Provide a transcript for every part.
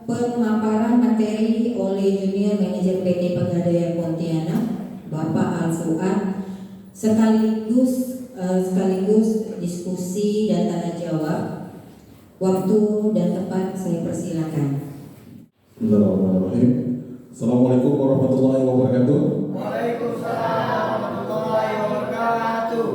pemaparan materi oleh Junior Manager PT Pegadaian Pontianak, Bapak Al-Fuad, sekaligus diskusi dan tanya jawab. Waktu dan tempat saya persilakan. Bismillahirrahmanirrahim. Assalamualaikum warahmatullahi wabarakatuh. Waalaikumsalam warahmatullahi wabarakatuh.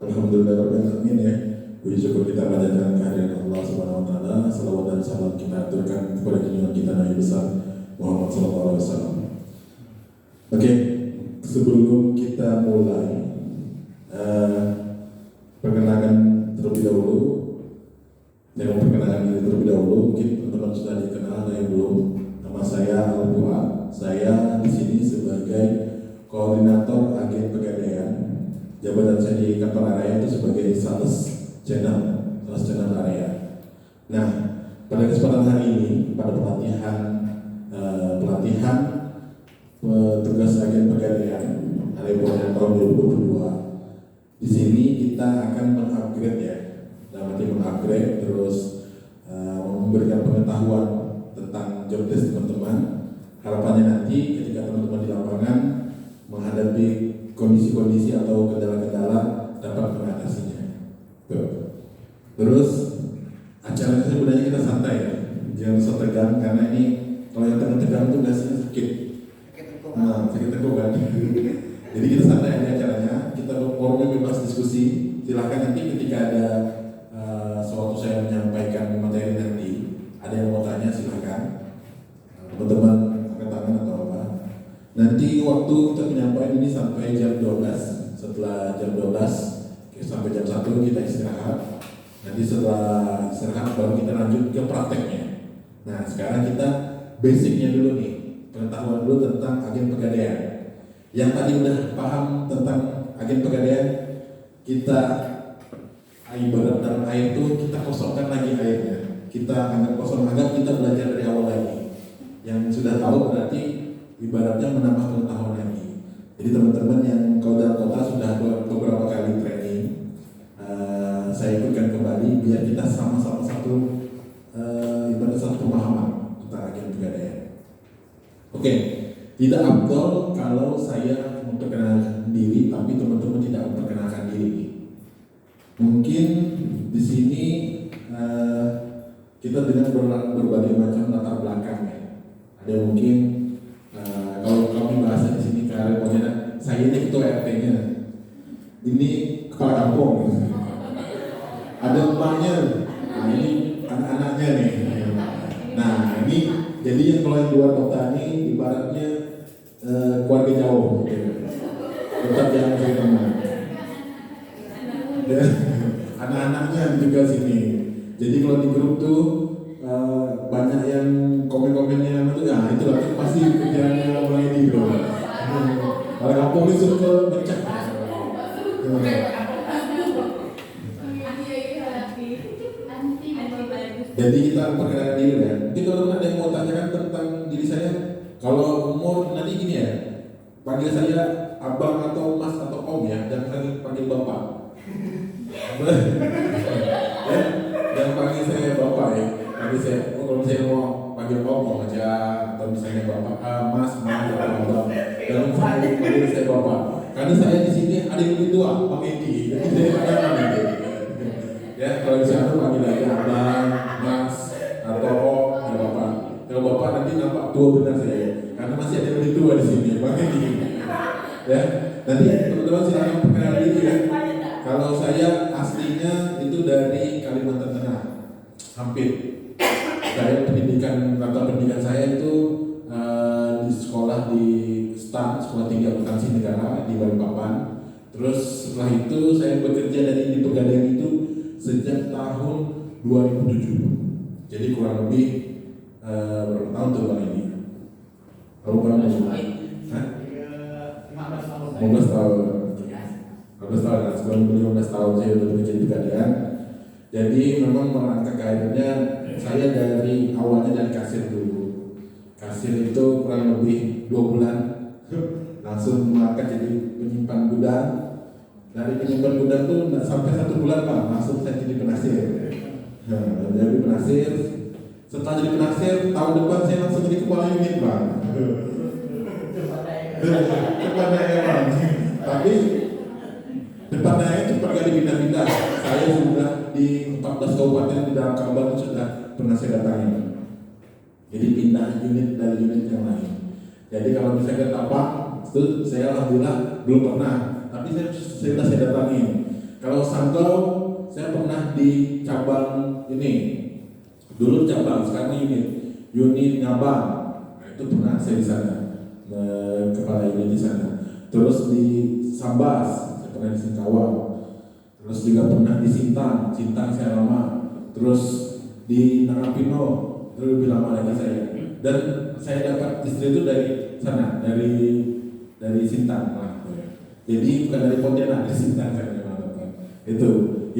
Alhamdulillahirabbil alamin ya. Puji syukur kita panjatkan kehadiran Allah Subhanahu wa taala. Salawat dan salam kita aturkan kepada junjungan kita Nabi besar Muhammad sallallahu alaihi wasallam. Oke, sebelum kita mulai perkenalan terlebih dahulu. Yang memperkenalkan diri terlebih dahulu, mungkin teman-teman sudah dikenal, ada yang belum. Nama saya Al-Fuad. Saya di sini sebagai koordinator agen Pegadaian. Jabatan saya di kantor area itu sebagai sales channel area. Nah, pada kesempatan hari ini, pada pelatihan petugas agen Pegadaian area Pontianak tahun 2022. Di sini kita akan mengupgrade ya. Nanti mengupgrade terus memberikan pengetahuan tentang job desk teman-teman. Harapannya nanti ketika teman-teman di lapangan menghadapi kondisi-kondisi atau kendala-kendala dapat mengatasinya. Terus acara itu sebenarnya kita santai ya, jangan usah tegang karena ini kalau yang tegang itu biasanya sakit tengkuk kan. Jadi kita santai aja acaranya, kita forumnya bebas diskusi. Silahkan nanti ketika ada sewaktu saya menyampaikan materi nanti, ada yang mau tanya silahkan. Teman-teman angkat tangan atau apa. Nanti waktu kita menyampaikan ini sampai jam 12. Setelah jam 12 sampai jam 1 kita istirahat. Nanti setelah istirahat baru kita lanjut ke prakteknya. Nah sekarang kita basicnya dulu nih, pengetahuan dulu tentang agen Pegadaian. Yang tadi udah paham tentang agen Pegadaian, kita ibarat dalam air itu kita kosongkan lagi airnya, kita anggap kosong, anggap kita belajar dari awal lagi. Yang sudah tahu berarti ibaratnya menambah pengetahuan lagi. Jadi teman-teman yang kalau dalam kota sudah beberapa kali training, saya ikutkan kembali biar kita sama-sama satu ibarat satu pemahaman tentang agen Pegadaian. Oke, tidak afdol kalau saya memperkenalkan diri tapi teman-teman tidak memperkenalkan diri. Mungkin di sini kita dengan berbagai macam latar belakang ya. Ada mungkin kalau kami bahasa di sini karena saya ini ketua RT-nya, ini kepala kampung, ada emaknya, nah ini anak-anaknya nih. Nah ini jadi yang kalau yang luar kota ini ibaratnya keluarga jauh, tetap jangan saya teman. Anak-anaknya juga sini. Jadi kalau di grup tuh banyak yang komen-komennya itu ya itu lah pasti pikirannya mulai di grup. Kalau kampung itu suka pecah. Jadi kita perkenalkan diri ya. Mungkin teman-teman ada yang mau tanyakan tentang diri saya. Kalau umur nanti gini ya, panggil saya abang atau mas atau om ya, jangan panggil bapak. Jangan panggil saya bapak ya. Panggil saya, kalau saya mau panggil om aja atau misalnya bapak, mas atau abang. Jangan panggil saya bapak. Karena saya di sini ada yang lebih tua, Pak Edi. Jadi saya panggil gitu. Ya, kalau di sana panggil aja abang, mas atau om, ya bapak. Kalau bapak nanti nampak tua benar saya, karena masih ada yang lebih tua di sini, Pak Edi. Ya, nanti teman-teman silakan perkenalan diri ya. Kalau saya aslinya itu dari Kalimantan Tengah, hampir. Saya latar pendidikan saya itu di sekolah di STAN, Sekolah Tinggi Akuntansi Negara di Balikpapan. Terus setelah itu saya bekerja di Pegadaian itu sejak tahun 2007. Jadi kurang lebih berapa tahun tuh Bang ini? Kamu berapa tahun? 15 tahun. 15 tahun, sebelum 15 tahun saya sudah bekerja di Pegadaian. Jadi memang merangkak karirnya saya dari awalnya dari kasir dulu. Kasir itu kurang lebih 2 bulan langsung merangkak jadi penyimpan gudang. Dari penyimpan gudang tuh nggak sampai 1 bulan Pak, langsung saya jadi penasir. Jadi penasir Setelah jadi penasir, tahun depan saya langsung jadi kepala unit bang. Cepat naik bang. Tapi cepat naik cepat gak dipindah-pindah. Saya sudah di 14 kabupaten di dalam Kalbar sudah pernah saya datangi. Jadi pindah unit dari unit yang lain. Jadi kalau misalnya ke Tapak, itu saya alhamdulillah belum pernah. Tapi sudah saya datangi. Kalau Sanggau, saya pernah di cabang ini. Dulu cabang, sekarang unit Ngabang. Nah, itu pernah saya di sana, kepala unit di sana. Terus di Sambas, saya pernah di Singkawang. Terus juga pernah di Sintang saya lama. Terus di Nangapino, itu lebih lama lagi saya. Dan saya dapat istri itu dari sana, dari Sintang. Nah, jadi bukan dari Pontianak, dari Sintang saya dapat.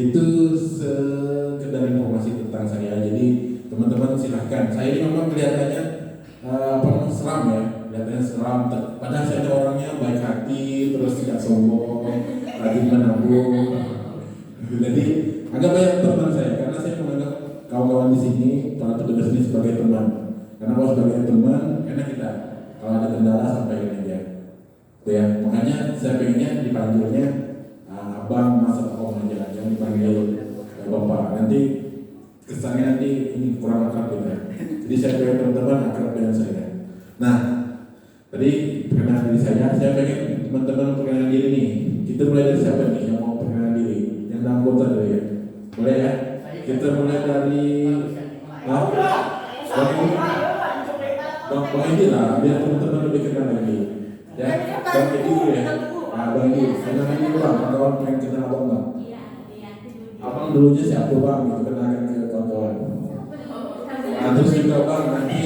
Itu sekedar informasi tentang saya. Jadi teman-teman silahkan. Saya ini memang kelihatannya seram ya, kelihatannya seram. Padahal saya orangnya baik hati, terus tidak sombong, rajin menabung. Jadi agak banyak teman saya, karena saya menganggap kawan-kawan di sini, para petugas ini sebagai teman. Karena kalau sebagai teman, enak kita. Kalau ada kendala sampaikan aja. Itu ya. Makanya saya pengennya dipanggilnya abang, mas atau om aja, jangan dipanggil bapak. Nanti kesannya ini kurang akrab gitu ya. Jadi saya pengen teman-teman akrab dengan saya. Nah, tadi perkenalan diri saya pengen teman-teman perkenalan diri nih. Kita mulai dari siapa nih yang mau perkenalan diri? Yang anggota dulu ya. Boleh ya? Kita mulai dari Bang Edi lah, biar teman-teman lebih kenal lagi. Ya, Bang Edi dulu ya. Bang Edi, kenalkan dulu bang, kawan pengen kenal abang bang. Abang dulunya siapa bang, gitu kenalkan ke kawan-kawan. Nah, terus juga bang, nanti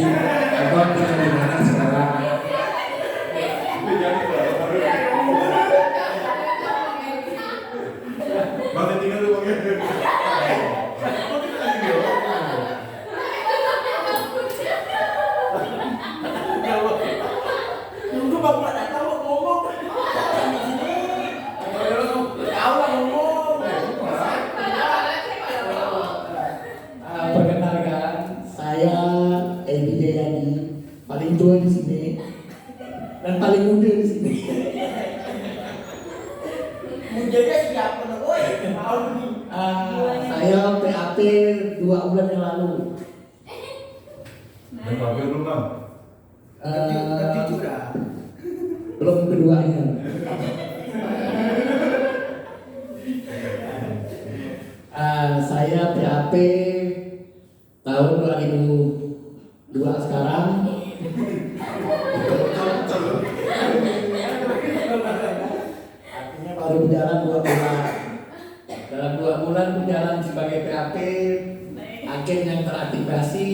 abang tinggal di mana sekarang? Bang tinggal dulu bang. Perkenalkan, saya Edi Jayadi, paling tua di sini dan paling muda di sini. Mudanya siapa nih? Woi, tahu nih. Saya PAP 2 bulan yang lalu. PAP belum bang? Belum keduanya. Saya PAP tahun 2002 sekarang. Artinya baru berjalan 2 bulan. Dalam 2 bulan berjalan sebagai PAP, agen yang teraktivasi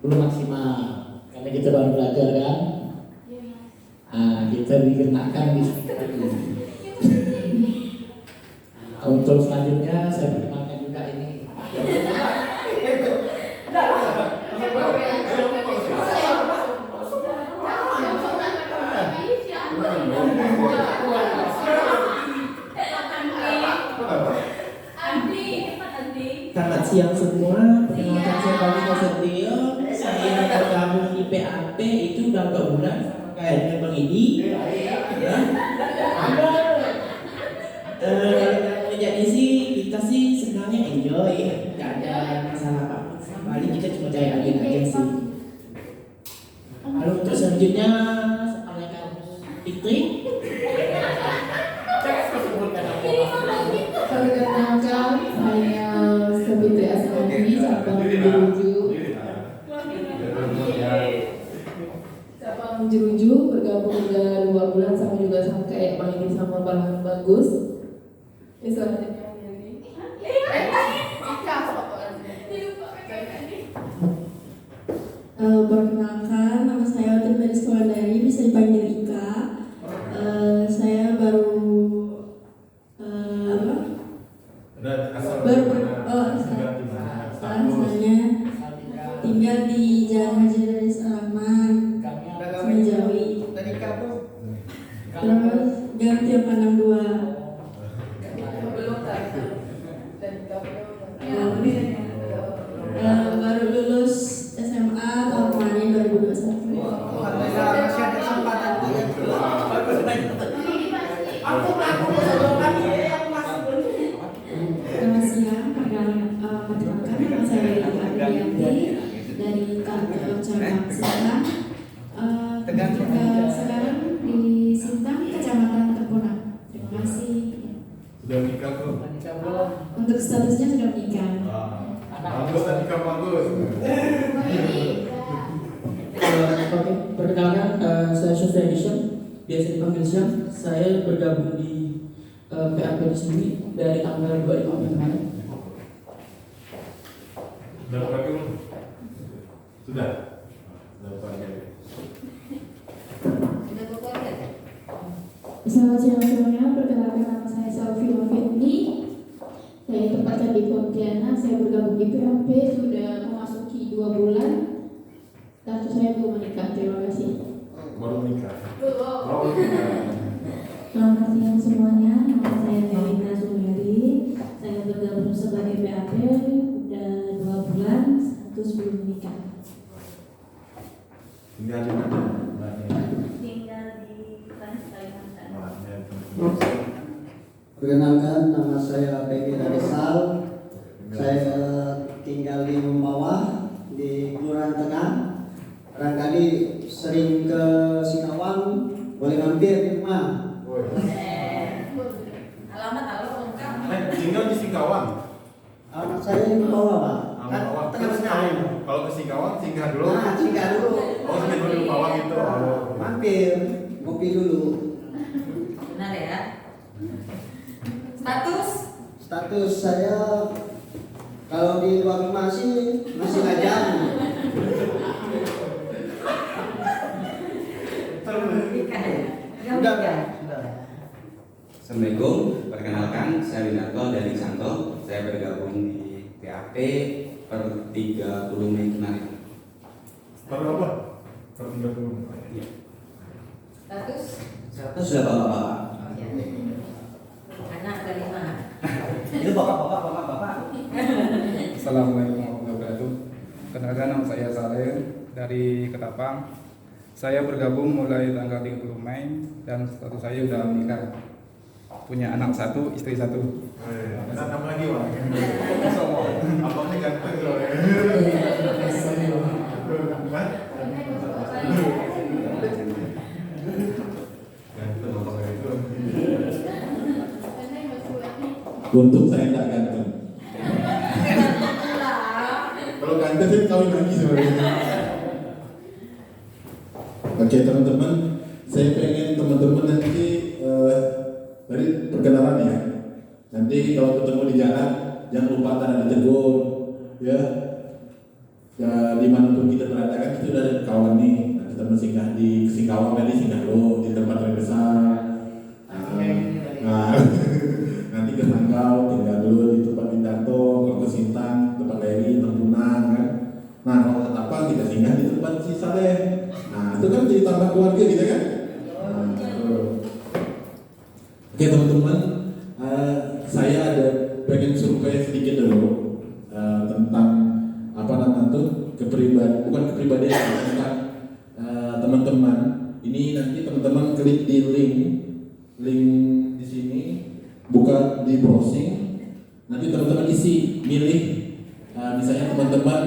belum maksimal. Karena kita baru belajar kan. Kita dikenakan di sini. Untuk selanjutnya saya perkenalkan juga ini. Selamat siang semua, perkenalkan saya Bang Nasution. Saya tergabung di PAP itu udah 2 bulan sama kayaknya Bang Edi. Jadi sih kita sih sebenarnya enjoy, nggak ada masalah apa. Paling kita cuma cari agen-agen sih. Lalu untuk selanjutnya perkenalkan Fitri. Perkenalkan, saya Sabitri Asmadi, cabang Jeruju. Cabang Jeruju bergabung udah 2 bulan sama juga sama kayak Bang ini sama Bang Bagus. Selanjutnya perkenalkan, nama saya Otin dari Sekolah Dari, bisa dipanggil Ika. Saya baru asalnya tinggal di Jalan Haji dari Salaman, Semenjawi. Terus ganti 862. dari kantor cabang Sintang. Sekarang di Sintang, Kecamatan Tempuran. Terima kasih. Sudah nikah tuh? Untuk statusnya sudah menikah. Bagus, nikah bagus. Oke, perkenalkan saya Syafri Adisham, biasa dipanggil Syam. Saya bergabung di PAP di sini dari tanggal 25 April kemarin. Sudah pakai belum? Sudah. Sudah pakai. Selamat siang semuanya, perkenalkan nama saya Selvi Wafitni. Saya tempatnya di Pontianak, saya bergabung di PAP sudah memasuki 2 bulan. Status saya belum menikah, terima kasih. Baru nikah. Belum. Selamat siang semuanya, nama saya Melina Sumeri. Saya bergabung sebagai PAP udah 2 bulan, status belum menikah. Tinggal di mana? Tinggal di Kalimantan. Perkenalkan, nama saya Peggy Darisal. Saya tinggal di Mempawah, di Kelurahan Tengah. Barangkali sering ke Singkawang, boleh mampir di rumah. Alamat lengkap. Tinggal di Singkawang. Alamat saya di Mempawah, Pak. Kan Mempawah. tengah-tengah. Kalau ke Singkawang singgah dulu. Nah, singgah dulu. Oh, singgah dulu di Mempawah gitu. Mampir, ngopi dulu. Benar ya. Status? Status saya kalau di luar rumah sih masih lajang. Nikah ya? Sudah. Assalamualaikum, perkenalkan saya Winarto dari Santo. Saya bergabung di PAP per 30 Mei kemarin. Per apa? Per 30. Status? Status sudah bapak-bapak. Anak kelima. Itu bapak-bapak. Assalamualaikum warahmatullahi wabarakatuh. Kenalkan, nama saya Saleh dari Ketapang. Saya bergabung mulai tanggal 30 Mei dan status saya sudah menikah. Punya anak 1, istri 1. Nah, tambah lagi, Pak. Abangnya ganteng soalnya. Ganteng abangnya itu. Untuk saya tidak ganteng. Kalau ganteng sih kawin lagi sebenarnya. Oke teman-teman, saya pengen teman-teman nanti dari perkenalan ya. Nanti kalau ketemu di jalan jangan lupa tanda ditegur, ya. Ya dimanapun kita berada kan itu dari kawan nih. Nanti teman singgah di Singkawang tadi singgah dulu di tempat yang besar. Nah, nanti ke Sangkau tinggal dulu di tempat Windarto, kalau ke Sintang tempat Eri, Tempunan kan. Nah kalau ke Tapang kita singgah di tempat si Saleh. Nah itu kan jadi tambah keluarga gitu kan. Oke teman-teman, saya ada pengen survei sedikit dulu tentang apa namanya tuh bukan kepribadian tentang teman-teman. Ini nanti teman-teman klik di link di sini, buka di browsing. Nanti teman-teman isi, milih misalnya teman-teman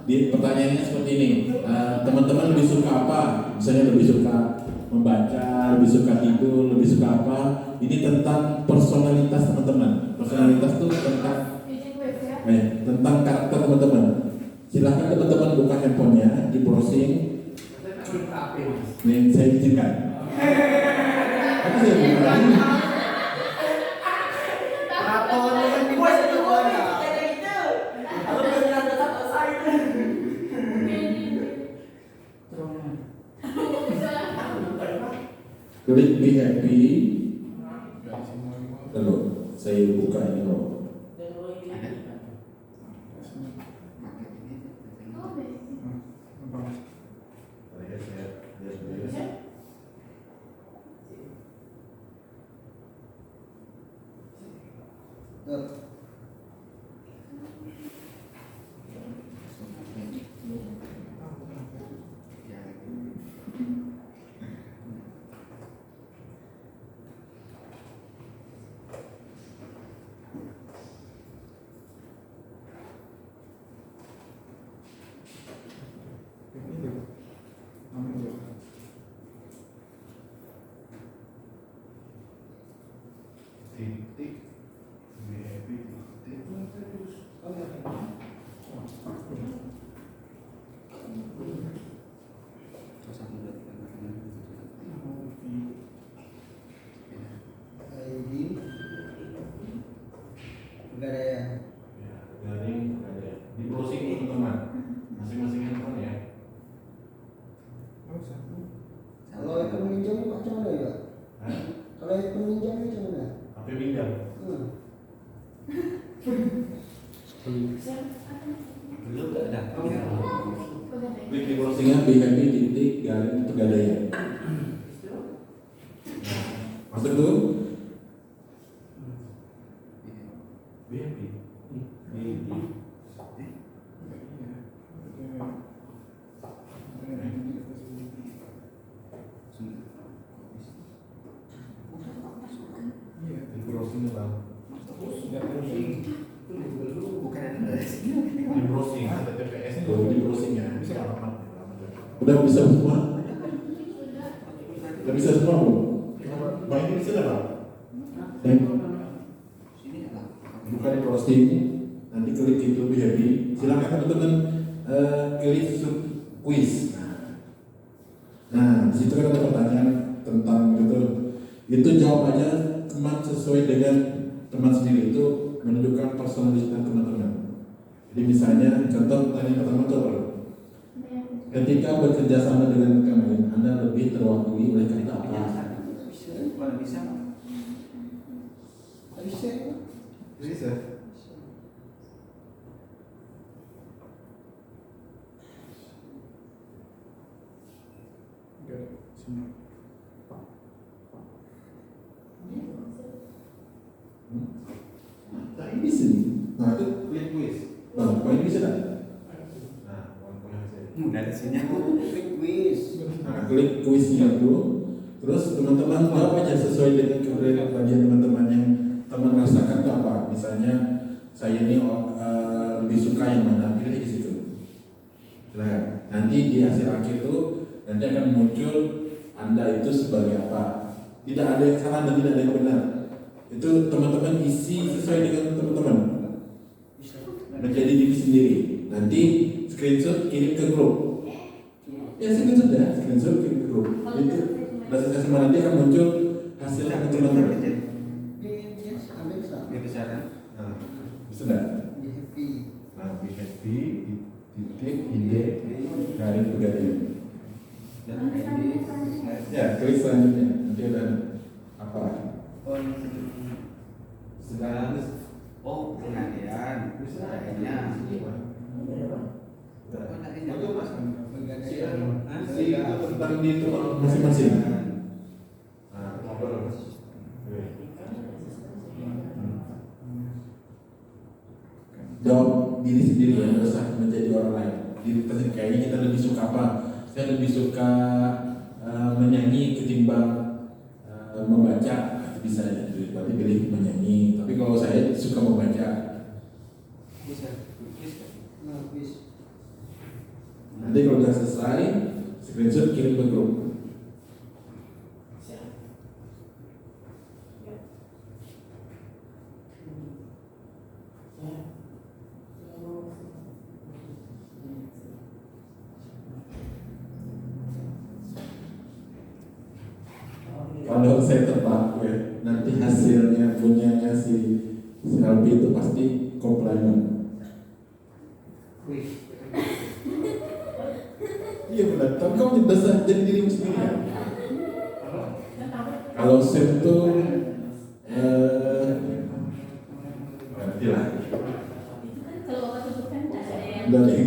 di pertanyaannya seperti ini. Teman-teman lebih suka apa? Misalnya lebih suka membaca, lebih suka tidur, lebih suka apa? Ini tentang personalitas teman-teman. Personalitas itu tentang karakter teman-teman. Silahkan teman-teman buka handphonenya, di browsing. Nih saya izinkan. Apa saya bukan? Klik be happy. Lalu saya buka ini loh. Jadi browsingnya BHP titik garing Pegadaian. Masuk dulu. Browsing bang. Di browsing ada TPS di browsing ya. Udah bisa semua? Udah bisa semua bu? Bang ini bisa nggak bang? Buka di browsing, nanti klik itu BHP. Silakan teman-teman klik quiz. Nah, di situ kan ada pertanyaan tentang itu jawabannya teman sesuai dengan teman sendiri, itu menunjukkan personalitas teman-teman. Jadi misalnya contoh pertanyaan pertama itu apa? Ketika bekerja sama dengan rekan lain, Anda lebih terwakili oleh kata apa? Bisa. Nah ini sini. Nah itu klik quiz. Bang, poin bisa tak? Nah, poin saya. Mudah di sini. Klik quiz. Nah, klik kuisnya dulu. Terus teman-teman jawab aja sesuai dengan kepribadian teman-teman yang teman rasakan itu apa. Misalnya saya ini lebih suka yang mana, pilih di situ. Nah, nanti di hasil akhir itu nanti akan muncul Anda itu sebagai apa. Tidak ada yang salah dan tidak ada yang benar. Itu teman-teman isi sesuai dengan teman-teman. Menjadi diri sendiri. Nanti screenshot kirim ke grup. Ya screenshot ya, screenshot kirim ke grup. Itu berdasarkan semua nanti akan muncul hasil ke teman-teman. Bisa kan? Nah, bisa nggak? Nah, BHP titik ide garing Pegadaian. Ya, klik selanjutnya. Nanti ada apa? Sekarang Pegadaian kayaknya tentang di itu masing-masing. Nah, ngobrol. Jawab diri sendiri ya, nggak usah menjadi orang lain. Diri kita sendiri, kayaknya kita lebih suka apa? Saya lebih suka menyanyi ketimbang membaca. Bisa ya, berarti pilih menyanyi. Tapi kalau saya suka membaca. Nanti kalau sudah selesai, screenshot kirim ke grup. Kalau saya tebak ya, nanti hasilnya punyanya si Albi itu pasti komplimen. Iya benar, tapi kamu bisa jadi dirimu sendiri ya. Kalau Sam itu nanti lah. Dari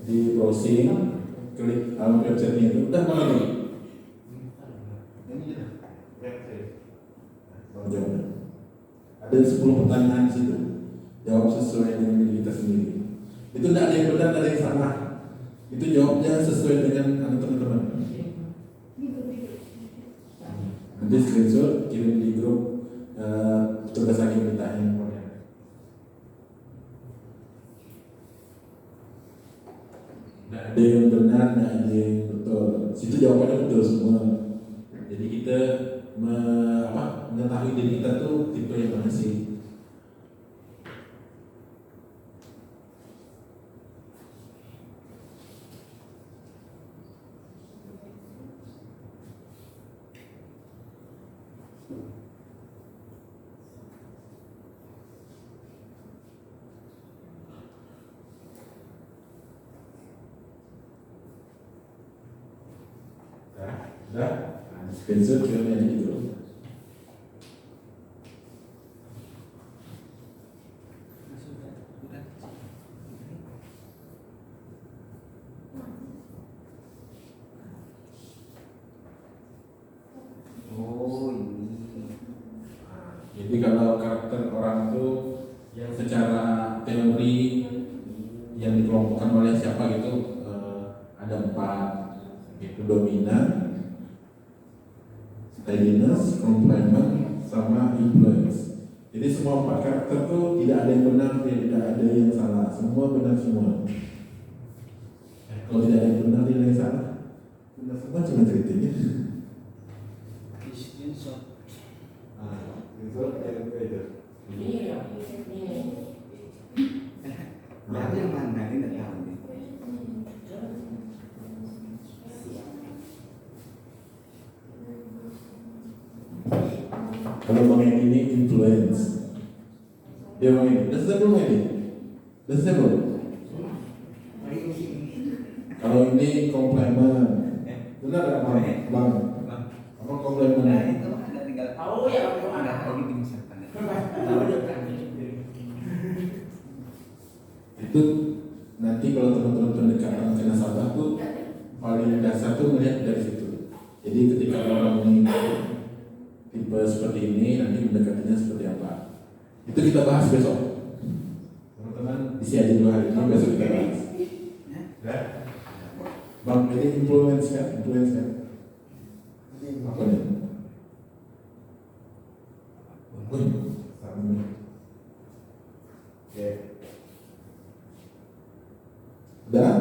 di browsing, klik website-nya itu udah mau ini. Ada 10 pertanyaan di situ. Jawab sesuai dengan diri kita sendiri. Itu tidak ada yang benar, tidak ada yang salah. Itu jawabnya sesuai dengan teman-teman. Nanti screenshot kirim di grup tugas lagi minta handphonenya. Tidak ada yang benar, tidak ada yang betul. Situ jawabannya betul semua. Jadi kita mengetahui diri kita tuh tipe yang mana sih. Dah, screenshot filmnya gitu. karakter orang tuh yang secara teori yang dikelompokkan oleh siapa gitu, ada 4, itu dominan, steadiness, complement, sama influence. Jadi semua 4 karakter tuh tidak ada yang benar, tidak ada yang salah, semua benar semua. Kalau tidak ada yang benar, tidak ada yang salah, benar semua cuma ceritanya. Berarti yang mana ini nggak tahu nih. Kalau Bang Edi ini influence, ya Bang Edi, udah selesai belum Edi? Udah selesai belum? Kalau ini komplement, benar nggak Bang? Apa komplement? Nah itu ada tinggal Tahu ya ada bagaimana? lagi dimisahkan. Itu nanti kalau teman-teman pendekatan ke nasabah tuh paling dasar tuh melihat dari situ. Jadi ketika orang ini tipe seperti ini, nanti pendekatannya seperti apa? Itu kita bahas besok. Teman-teman isi aja dulu hari ini, besok kita bahas. Ya? Bang, ini influence kan? Apa nih? Wih, sama. Oke. Udah?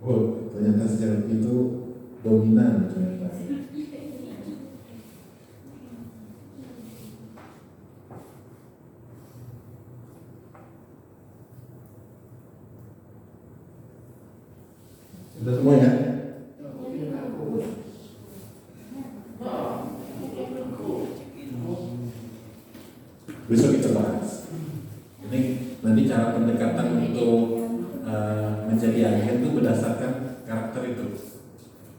Oh, ternyata secara itu dominan ternyata. Sudah semua ya? Besok kita bahas. Ini nanti cara pendekatan untuk menjadi agen itu berdasarkan karakter itu.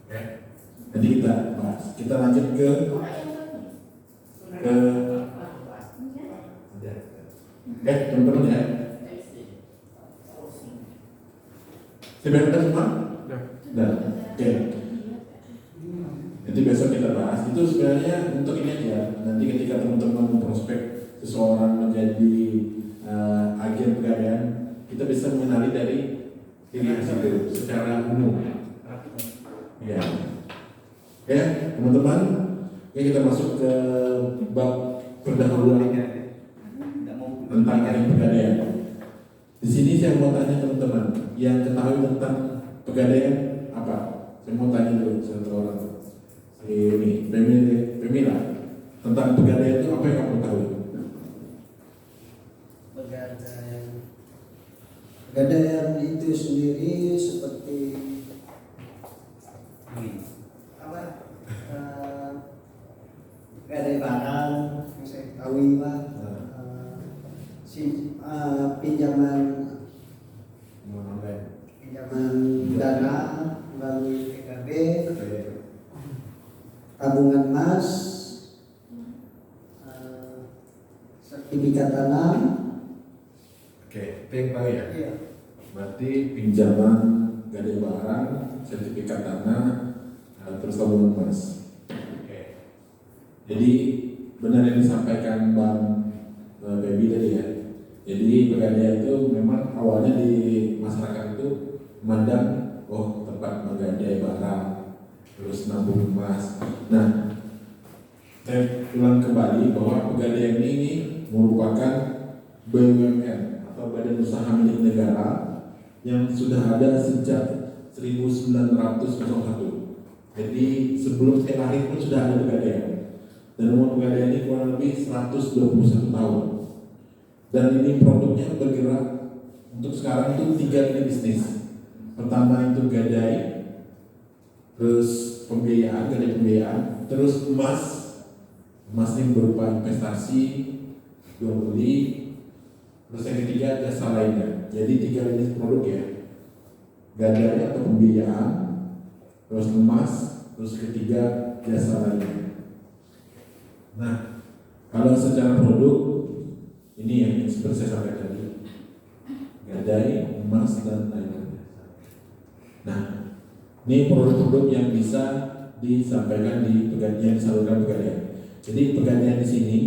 Ya. Nanti kita bahas. Kita lanjut ke teman-teman ya. Sudah ada semua? Sudah. Oke. Nanti besok kita bahas. Itu sebenarnya untuk ini aja. Nanti ketika teman-teman prospek seseorang menjadi agen pegadaian, kita bisa mengenali dari diri itu secara umum. Ya. Oke, teman-teman, ya kita masuk ke bab pendahuluan tentang agen pegadaian. Di sini saya mau tanya teman-teman yang ketahui tentang pegadaian apa? Saya mau tanya dulu satu orang. Ini Pemila tentang pegadaian itu apa yang kamu tahu? Pegadaian itu sendiri seperti apa? Gadai barang yang saya ketahui Pak. Pinjaman dana melalui PKB, tabungan emas, sertifikat tanah. Oke, itu yang tahu ya? Iya. Berarti pinjaman gadai barang, sertifikat tanah, terus tabungan emas. Oke. Jadi benar yang disampaikan Bang Baby tadi ya. Jadi pegadaian itu memang awalnya di masyarakat itu memandang tempat menggadai barang, terus nabung emas. Nah, saya ulang kembali bahwa pegadaian ini merupakan BUMN atau Badan Usaha Milik Negara yang sudah ada sejak 1901. Jadi sebelum saya lahir pun sudah ada pegadaian. Dan umur pegadaian ini kurang lebih 121 tahun. Dan ini produknya bergerak untuk sekarang itu 3 lini bisnis. Pertama itu gadai, terus gadai pembiayaan, terus emas. Emas ini berupa investasi, jual beli, terus yang ketiga jasa lainnya. Jadi 3 jenis produk ya, gadai atau pembiayaan, terus emas, terus ketiga jasa lainnya. Nah, kalau secara produk ini yang seperti saya sampaikan tadi, gadai, emas dan lain-lain. Nah, ini produk-produk yang bisa disampaikan di pegadaian, disalurkan pegadaian. Jadi pegadaian di sini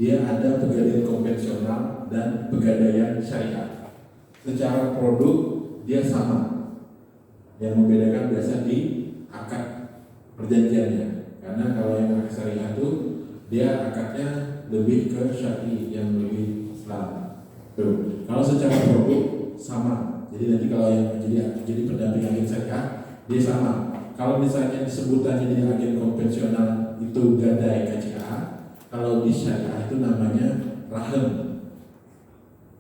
dia ada pegadaian konvensional dan pegadaian syariah. Secara produk dia sama. Yang membedakan biasa di akad perjanjiannya. Karena kalau yang akad syariah itu dia akadnya lebih ke syar'i, yang lebih Islam. Tuh. Kalau secara produk sama. Jadi nanti kalau yang jadi pendamping agen syariah dia sama. Kalau misalnya disebutannya di agen konvensional itu gadai KCA, kalau di syariah itu namanya rahen.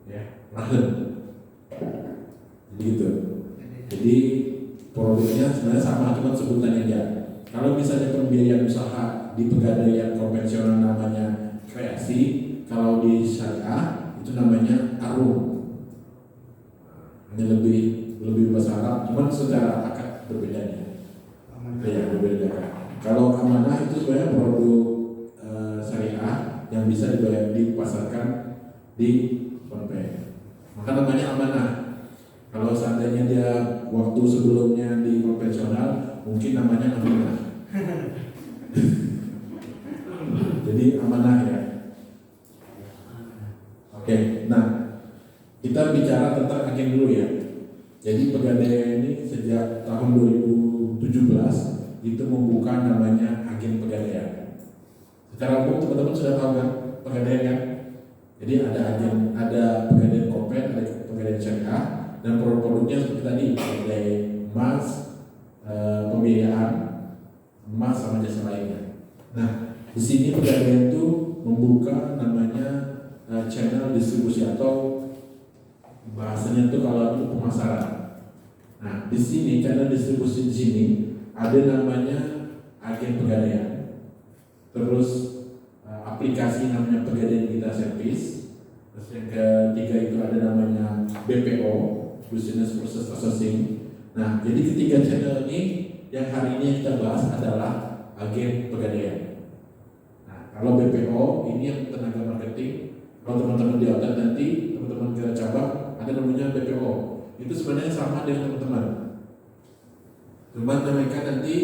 Ya, rahen. Jadi gitu. Jadi produknya sebenarnya sama, cuma sebutannya aja. Kalau misalnya pembiayaan usaha di pegadaian konvensional namanya kreasi, kalau di syariah itu namanya arum. Hanya lebih besar Arab, cuma secara akad berbedanya. Ya, berbeda. Kalau amanah itu sebenarnya produk syariah yang bisa dipasarkan di konven. Maka namanya amanah. Kalau seandainya dia waktu sebelumnya di konvensional, mungkin namanya amanah. Jadi amanah ya. Oke, nah kita bicara tentang agen dulu ya. Jadi pegadaian ini sejak tahun 2017 itu membuka namanya agen pegadaian. Secara umum teman-teman sudah tahu kan pegadaian kan? Jadi ada pegadaian konven, ada pegadaian syariah, dan produk-produknya seperti tadi, pegadaian emas, pembiayaan, emas sama jasa lainnya. Nah, di sini pegadaian itu membuka namanya channel distribusi atau bahasanya itu kalau itu pemasaran. Nah, di sini channel distribusi di sini ada namanya agen pegadaian. Terus aplikasi namanya Pegadaian Kita Service. Terus yang ketiga itu ada namanya BPO, Business Process Outsourcing. Nah, jadi ketiga channel ini yang hari ini kita bahas adalah agen pegadaian. Nah, kalau BPO ini yang tenaga marketing. Kalau teman-teman di outlet nanti, teman-teman ke cabang ada namanya BPO. Itu sebenarnya sama dengan teman-teman. Cuma mereka nanti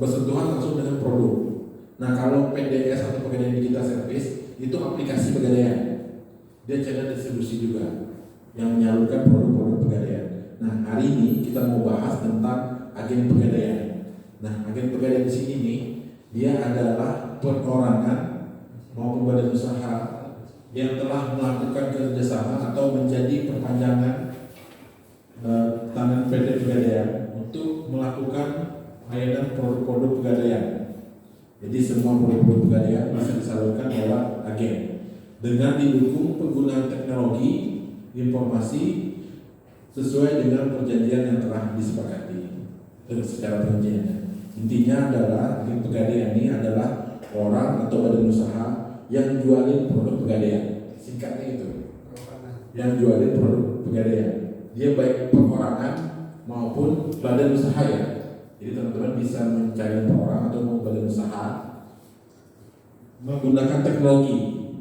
bersentuhan langsung dengan produk. Nah, kalau PDS atau Pegadaian Digital Service itu aplikasi pegadaian. Dia channel distribusi juga yang menyalurkan produk-produk pegadaian. Nah, hari ini kita mau bahas tentang agen pegadaian. Nah, agen pegadaian di sini nih, dia adalah perorangan maupun badan usaha yang telah melakukan kerjasama atau menjadi perpanjangan tangan PT Pegadaian untuk melakukan layanan produk-produk pegadaian. Jadi semua produk-produk pegadaian bisa disalurkan lewat agen dengan didukung penggunaan teknologi informasi sesuai dengan perjanjian yang telah disepakati secara perjanjiannya. Intinya adalah agen pegadaian ini adalah orang atau badan usaha yang jualin produk pegadaian. Singkatnya itu, yang jualin produk pegadaian. Dia baik perorangan maupun badan usaha ya. Jadi teman-teman bisa mencari perorangan atau badan usaha menggunakan teknologi.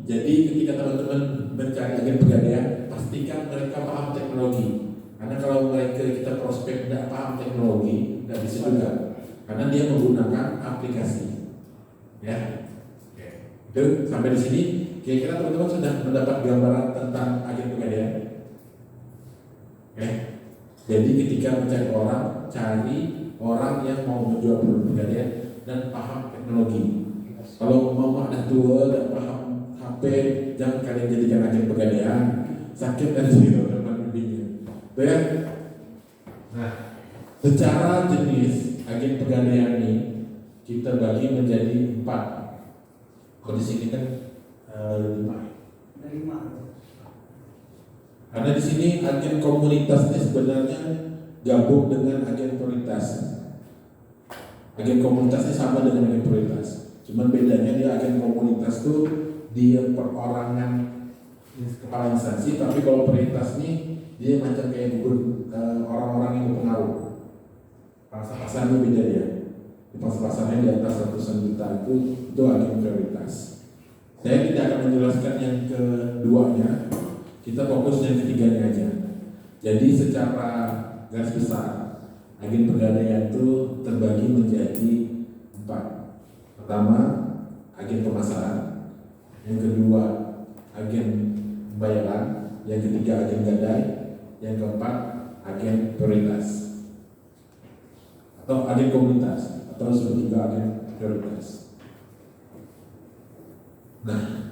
Jadi ketika teman-teman mencari agen pegadaian, pastikan mereka paham teknologi. Karena kalau mereka kita prospek tidak paham teknologi, tidak bisa juga. Karena dia menggunakan aplikasi. Ya. Oke. Sampai di sini, kira-kira teman-teman sudah mendapat gambaran tentang agen pegadaian. Oke. Jadi ketika mencari orang, cari orang yang mau menjual produk pegadaian dan paham teknologi. Kalau mau ada tua dan paham HP, jangan kalian jadikan agen pegadaian. Sakit dan teman bimbingnya. Baik. Nah, secara jenis agen pegadaian ini kita bagi menjadi 4. Kalau di sini kan 5. Karena di sini agen komunitas ini sebenarnya gabung dengan agen prioritas. Agen komunitasnya sama dengan agen prioritas. Cuman bedanya dia agen komunitas tuh dia perorangan kepala instansi, tapi kalau prioritas nih dia macam kayak orang-orang yang berpengaruh. Pasar-pasarnya beda dia. Di pasar-pasarnya di atas ratusan juta itu agen prioritas. Saya tidak akan menjelaskan yang keduanya. Kita fokus yang ketiganya aja. Jadi secara garis besar agen pegadaian itu terbagi menjadi 4. Pertama, agen pemasaran. Yang kedua, agen pembayaran. Yang ketiga, agen gadai. Yang keempat, agen prioritas atau agen komunitas atau disebut juga agen prioritas. Nah,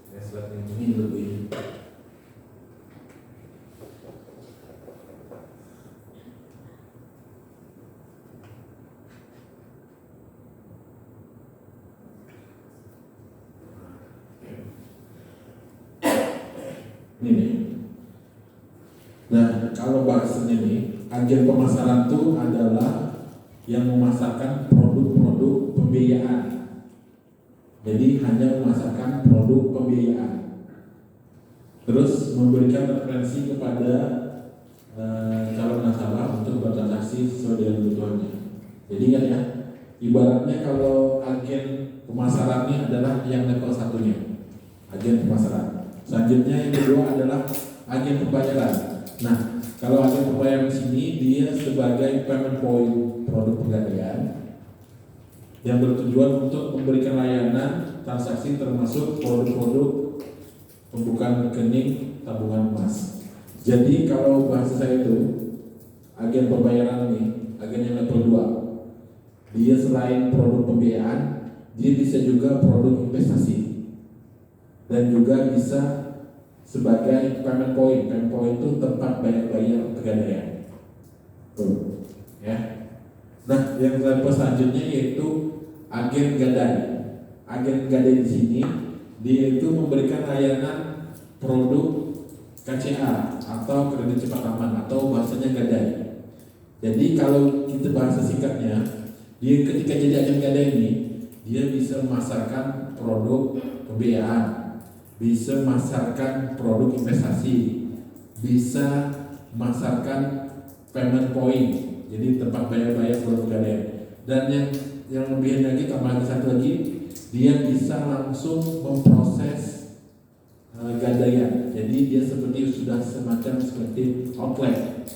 saya slide yang ini lebih ini nih. Nah, kalau bahasanya nih, agen pemasaran itu adalah yang memasarkan produk-produk pembiayaan. Jadi hanya memasarkan produk pembiayaan. Terus memberikan referensi kepada calon nasabah untuk bertransaksi sesuai dengan kebutuhannya. Jadi ingat ya, ibaratnya kalau agen pemasaran ini adalah yang level satunya, agen pemasaran. Selanjutnya yang kedua adalah agen pembayaran. Nah, kalau agen pembayaran di sini dia sebagai payment point produk pegadaian yang bertujuan untuk memberikan layanan transaksi termasuk produk-produk pembukaan rekening tabungan emas. Jadi kalau bahasa saya itu agen pembayaran ini, agen yang level 2. Dia selain produk pembiayaan, dia bisa juga produk investasi dan juga bisa sebagai payment point. Payment point itu tempat bayar pegadaian. Tuh, ya. Nah, yang level selanjutnya yaitu agen gadai. Agen gadai di sini dia itu memberikan layanan produk KCA atau kredit cepat aman atau bahasanya gadai. Jadi kalau kita bahasa singkatnya, dia ketika jadi agen gadai ini, dia bisa memasarkan produk pembiayaan, bisa memasarkan produk investasi, bisa memasarkan payment point, jadi tempat bayar produk pegadaian. Dan yang lebih lagi, tambah lagi satu lagi, dia bisa langsung memproses gadaian. Jadi dia seperti sudah semacam seperti outlet.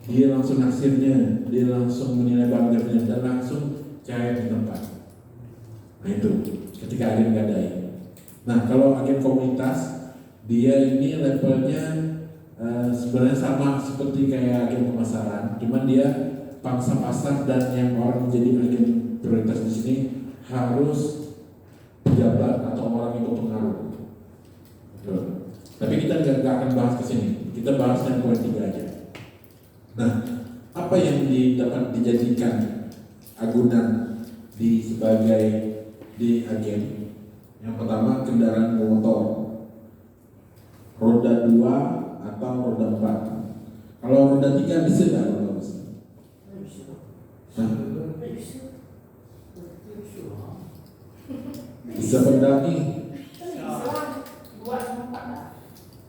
Dia langsung naksirnya, dia langsung menilai barangnya dan langsung cair di tempat. Nah itu ketika agen gadai. Nah kalau agen komunitas, dia ini levelnya sebenarnya sama seperti kayak agen pemasaran, cuman dia pangsa pasar dan yang orang menjadi agen prioritas di sini harus pejabat atau orang yang berpengaruh. Tapi kita nggak akan bahas ke sini. Kita bahas yang poin 3 aja. Nah, apa yang dapat dijadikan agunan sebagai agen? Yang pertama, kendaraan motor, roda 2 atau roda 4. Kalau roda 3 bisa nggak roda besar? Nah, bisa pendangi.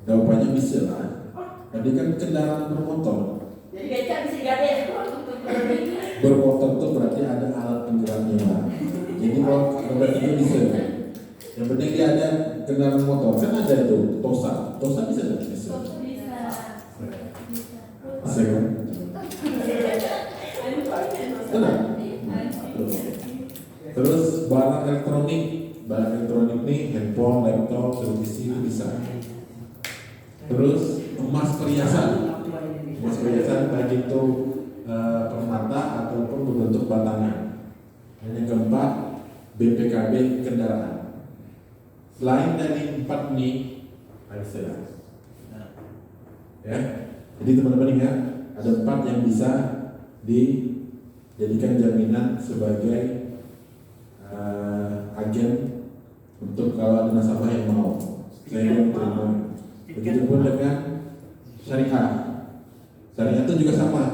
Jawabannya bisa lah. Tadi kan kendaraan bermotor. Jadi becak bisa gadai. Bermotor itu berarti ada alat penggeraknya lah. Jadi kalau roda 3 bisa. Yang penting dia ada kendaraan motor. Kan ada itu Tosa. Tosa bisa nggak? Bisa. Bisa kan? Tenang. Terus barang elektronik nih, handphone, laptop, televisi itu bisa. Terus emas perhiasan baik itu permata ataupun berbentuk batangan. Dan yang keempat, BPKB kendaraan. Selain dari 4 ini, bisa. Ya, jadi teman-teman ingat ada 4 yang bisa dijadikan jaminan sebagai agen untuk kalau ada nasabah yang mau. Saya yang terima. Begitupun dengan syariah. Syariah itu juga sama.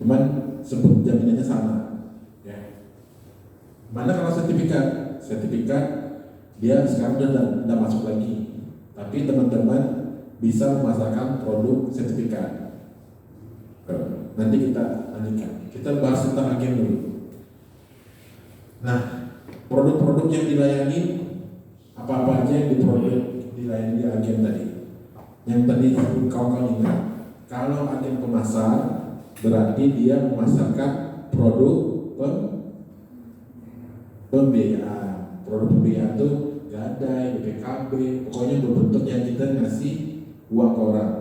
Cuman sebut jaminannya sama. Ya. Mana kalau sertifikat? Sertifikat dia sekarang udah masuk lagi. Tapi teman-teman bisa memasarkan produk sertifikat. Nanti kita lanjutkan. Kita bahas tentang agen dulu. Nah, produk-produk yang dilayani apa-apa aja yang dilayani di agen tadi. Yang tadi kawan-kawan ingat, kalau agen pemasar berarti dia memasarkan produk pembiayaan. Produk pembiayaan itu gadai, BPKB, pokoknya berbentuk yang kita ngasih uang ke orang.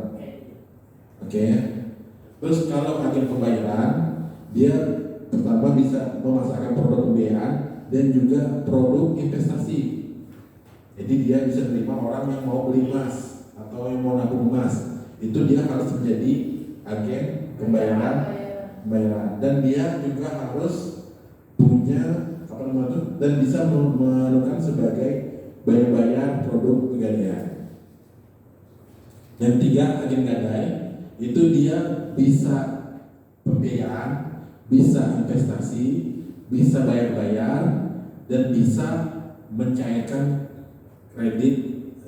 Oke. Terus kalau agen pembayaran, dia pertama bisa memasarkan produk pembiayaan dan juga produk investasi. Jadi dia bisa terima orang yang mau beli emas atau yang mau nabung emas. Itu dia harus menjadi agen pembayaran, dan dia juga harus punya apa namanya itu, dan bisa melakukan sebagai bayar produk pegadaian. Yang tiga, agen gadai itu dia bisa pembiayaan, bisa investasi, bisa bayar dan bisa mencairkan kredit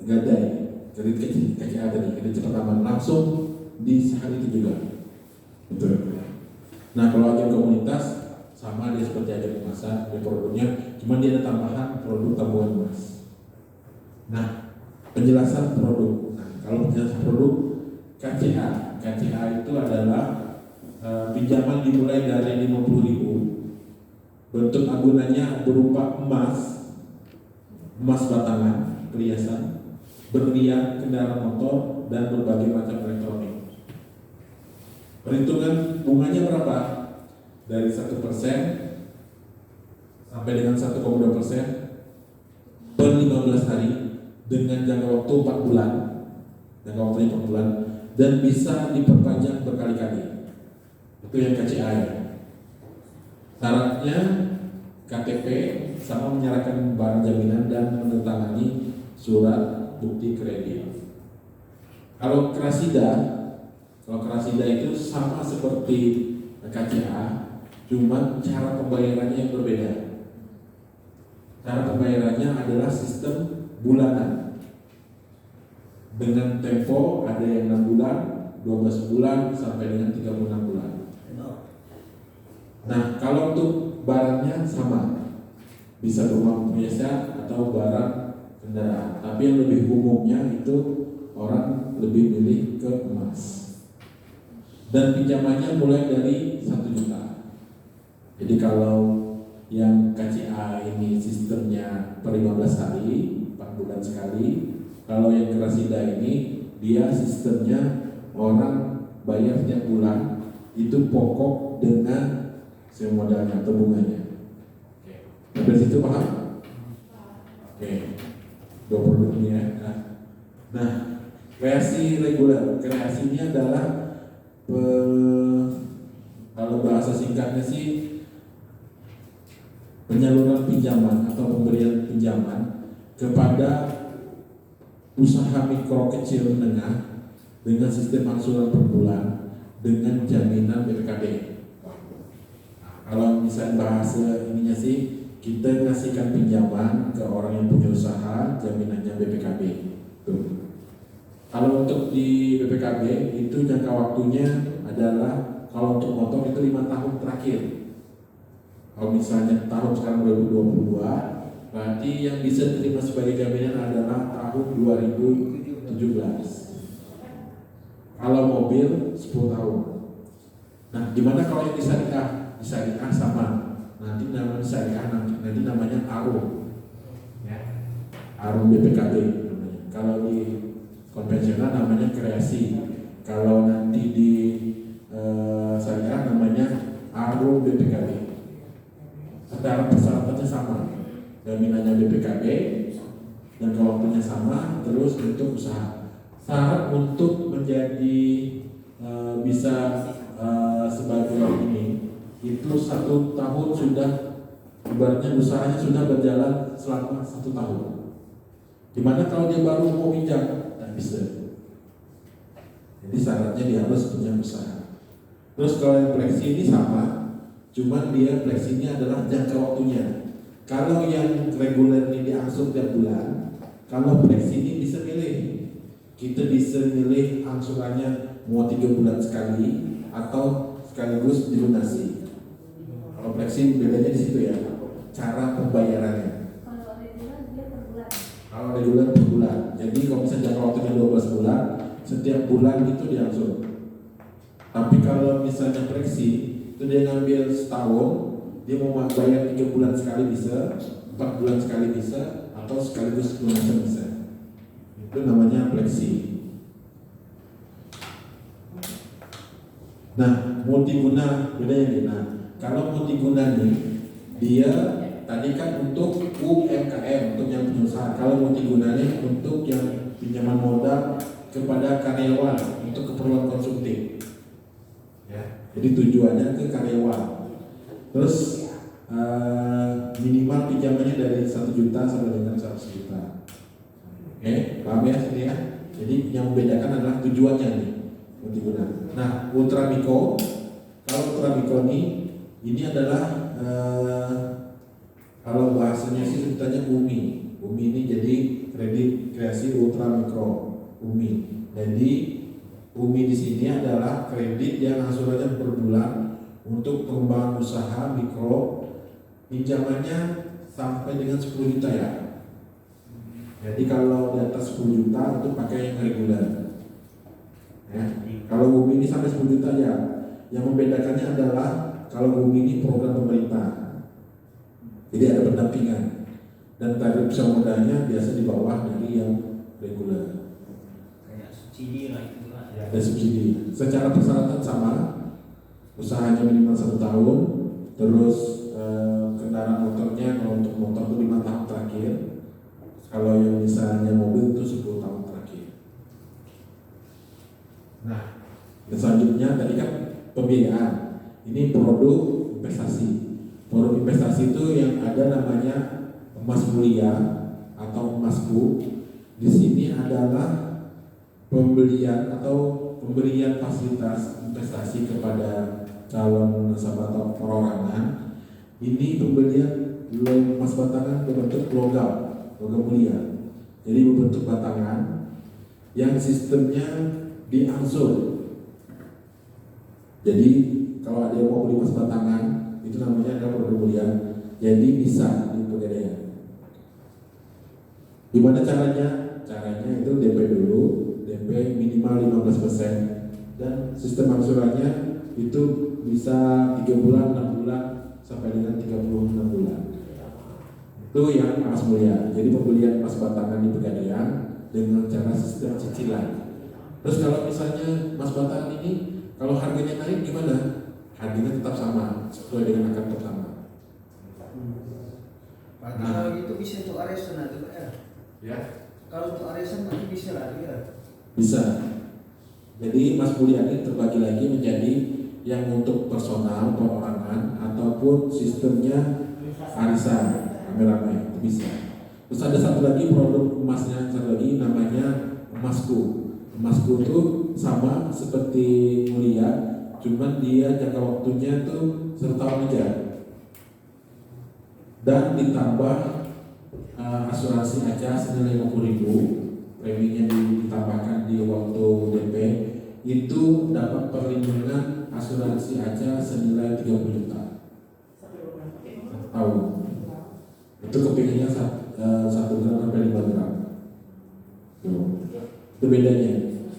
gadai, kredit KCA tadi, kredit cepat aman langsung di sehari itu juga. Betul. Nah, kalau agen komunitas sama dia seperti agen pemasar, dia produknya, cuma dia ada tambahan produk tabungan emas. Nah, penjelasan produk. Nah, kalau penjelasan produk KCA itu adalah pinjaman dimulai dari 50.000. Bentuk agunannya berupa emas batangan, perhiasan, berlian, kendaraan motor, dan berbagai macam elektronik. Perhitungan bunganya berapa? Dari 1% sampai dengan 1,2% per 15 hari dengan jangka waktu 4 bulan. Jangka waktunya 4 bulan dan bisa diperpanjang berkali-kali. Itu yang KCA ya. Syaratnya KTP sama menyerahkan barang jaminan dan menandatangani surat bukti kredit. Kalau Krasida itu sama seperti KCA, cuma cara pembayarannya yang berbeda. Cara pembayarannya adalah sistem bulanan. Dengan tempo ada yang 6 bulan, 12 bulan sampai dengan 36 bulan. Nah, kalau untuk barangnya sama, bisa berupa biasa atau barang kendaraan. Tapi yang lebih umumnya itu orang lebih milih ke emas. Dan pinjamannya mulai dari 1 juta. Jadi kalau yang KCA ini sistemnya per 15 hari, 4 bulan sekali. Kalau yang Krasida ini dia sistemnya orang bayar setiap bulan, itu pokok dengan modalnya atau bunganya. Dari situ paham? Oke. Dua produk ini ya. Nah, kreasi reguler. Kreasi ini adalah kalau bahasa singkatnya sih penyaluran pinjaman atau pemberian pinjaman kepada usaha mikro kecil menengah dengan sistem angsuran per bulan dengan jaminan BPKB. Kalau misalnya bahasa ininya sih, kita ngasihkan pinjaman ke orang yang punya usaha, jaminannya BPKB. Tuh. Kalau untuk di BPKB itu jangka waktunya adalah, kalau untuk motor itu 5 tahun terakhir. Kalau misalnya tahun sekarang 2022, berarti yang bisa diterima sebagai jaminan adalah tahun 2017. Kalau mobil 10 tahun. Nah, gimana kalau yang di syariah sama, nanti namanya syariah, nanti namanya ARUM ya. ARUM BPKB namanya. Kalau di konvensional namanya kreasi. Kalau nanti di syariah namanya ARUM BPKB. Secara persyaratannya sama, jaminannya BPKB dan waktunya sama, terus bentuk usaha. Syarat untuk menjadi bisa sebagai ini itu 1 tahun sudah, ibaratnya usahanya sudah berjalan selama 1 tahun. Dimana kalau dia baru mau pinjam, tidak bisa. Jadi syaratnya dia harus punya usaha. Terus kalau yang fleksi ini sama, cuman dia fleksinya adalah jangka waktunya. Kalau yang reguler ini diangsur tiap bulan, kalau fleksi ini bisa milih. Kita bisa milih angsurannya mau 3 bulan sekali atau sekaligus dilunasi. Kalau fleksi bedanya di situ ya, cara pembayarannya. Kalau reguler dia per bulan. Kalau reguler per bulan. Jadi kalau misalnya jangka waktunya 12 bulan, setiap bulan itu diangsur. Tapi kalau misalnya fleksi, itu dia ngambil setahun, dia mau bayar 3 bulan sekali bisa, 4 bulan sekali bisa, atau sekaligus lunasan bisa. Itu namanya fleksi. Nah, multiguna bedanya nih. Nah, kalau multiguna nih, dia tadi kan untuk UMKM, untuk yang pengusaha. Kalau multiguna nih untuk yang pinjaman modal kepada karyawan untuk keperluan konsumtif. Ya, jadi tujuannya ke karyawan. Terus minimal pinjamannya dari 1 juta sampai dengan 100 juta. Oke, paham ya sini ya? Jadi yang membedakan adalah tujuannya nih, multiguna. Nah, ultramikro, kalau ultramikro ini adalah kalau bahasanya sih sebutannya UMI. UMI ini jadi kredit kreasi ultramikro, UMI. Jadi UMI di sini adalah kredit yang angsurannya per bulan untuk pengembangan usaha mikro, pinjamannya sampai dengan 10 juta ya. Jadi kalau di atas 10 juta itu pakai yang reguler. Ya. Kalau UMI ini sampai 10 juta ya. Yang membedakannya adalah kalau UMI ini program pemerintah. Jadi ada pendampingan. Dan tarif semuanya biasa di bawah dari yang reguler. Kayak subsidi lah itu lah. Ada subsidi. Secara persyaratan sama. Usahanya minimal 1 tahun. Terus kendaraan motornya kalau untuk motor itu 5 tahun terakhir. Kalau yang misalnya mobil itu 10 tahun terakhir. Nah, selanjutnya tadi kan pembiayaan. Ini produk investasi. Produk investasi itu yang ada namanya emas mulia atau emasku. Di sini adalah pembelian atau pemberian fasilitas investasi kepada calon nasabah atau perorangan. Ini pembelian emas batangan berbentuk logam mulia. Jadi berbentuk batangan yang sistemnya diangsur. Jadi kalau ada yang mau beli emas batangan itu namanya adalah produk mulia. Jadi bisa di Pegadaian. Gimana caranya? Caranya itu DP dulu, DP minimal 15% dan sistem angsurannya itu bisa 3 bulan, 6 bulan sampai dengan 36 bulan. Itu yang emas mulia. Jadi pembelian emas batangan di Pegadaian dengan cara sistem cicilan. Terus kalau misalnya emas batangan ini kalau harganya naik gimana? Harganya tetap sama sesuai dengan akad pertama. Kalau itu bisa untuk arisan atau ya? Kalau untuk arisan nanti bisa lagi ya? Bisa. Jadi emas mulia ini terbagi lagi menjadi yang untuk personal, perorangan ataupun sistemnya arisan. Ramai-ramai itu bisa. Terus ada satu lagi produk emasnya, satu lagi namanya emasku. Emasku itu sama seperti mulia, cuman dia jangka waktunya tuh 1 tahun aja. Dan ditambah asuransi aja senilai 50.000, preminya ditambahkan di waktu DP, itu dapat perlindungan asuransi aja senilai 30 juta. Tahu? Itu kepinginnya 1 gram sampai 5 gram. Itu bedanya.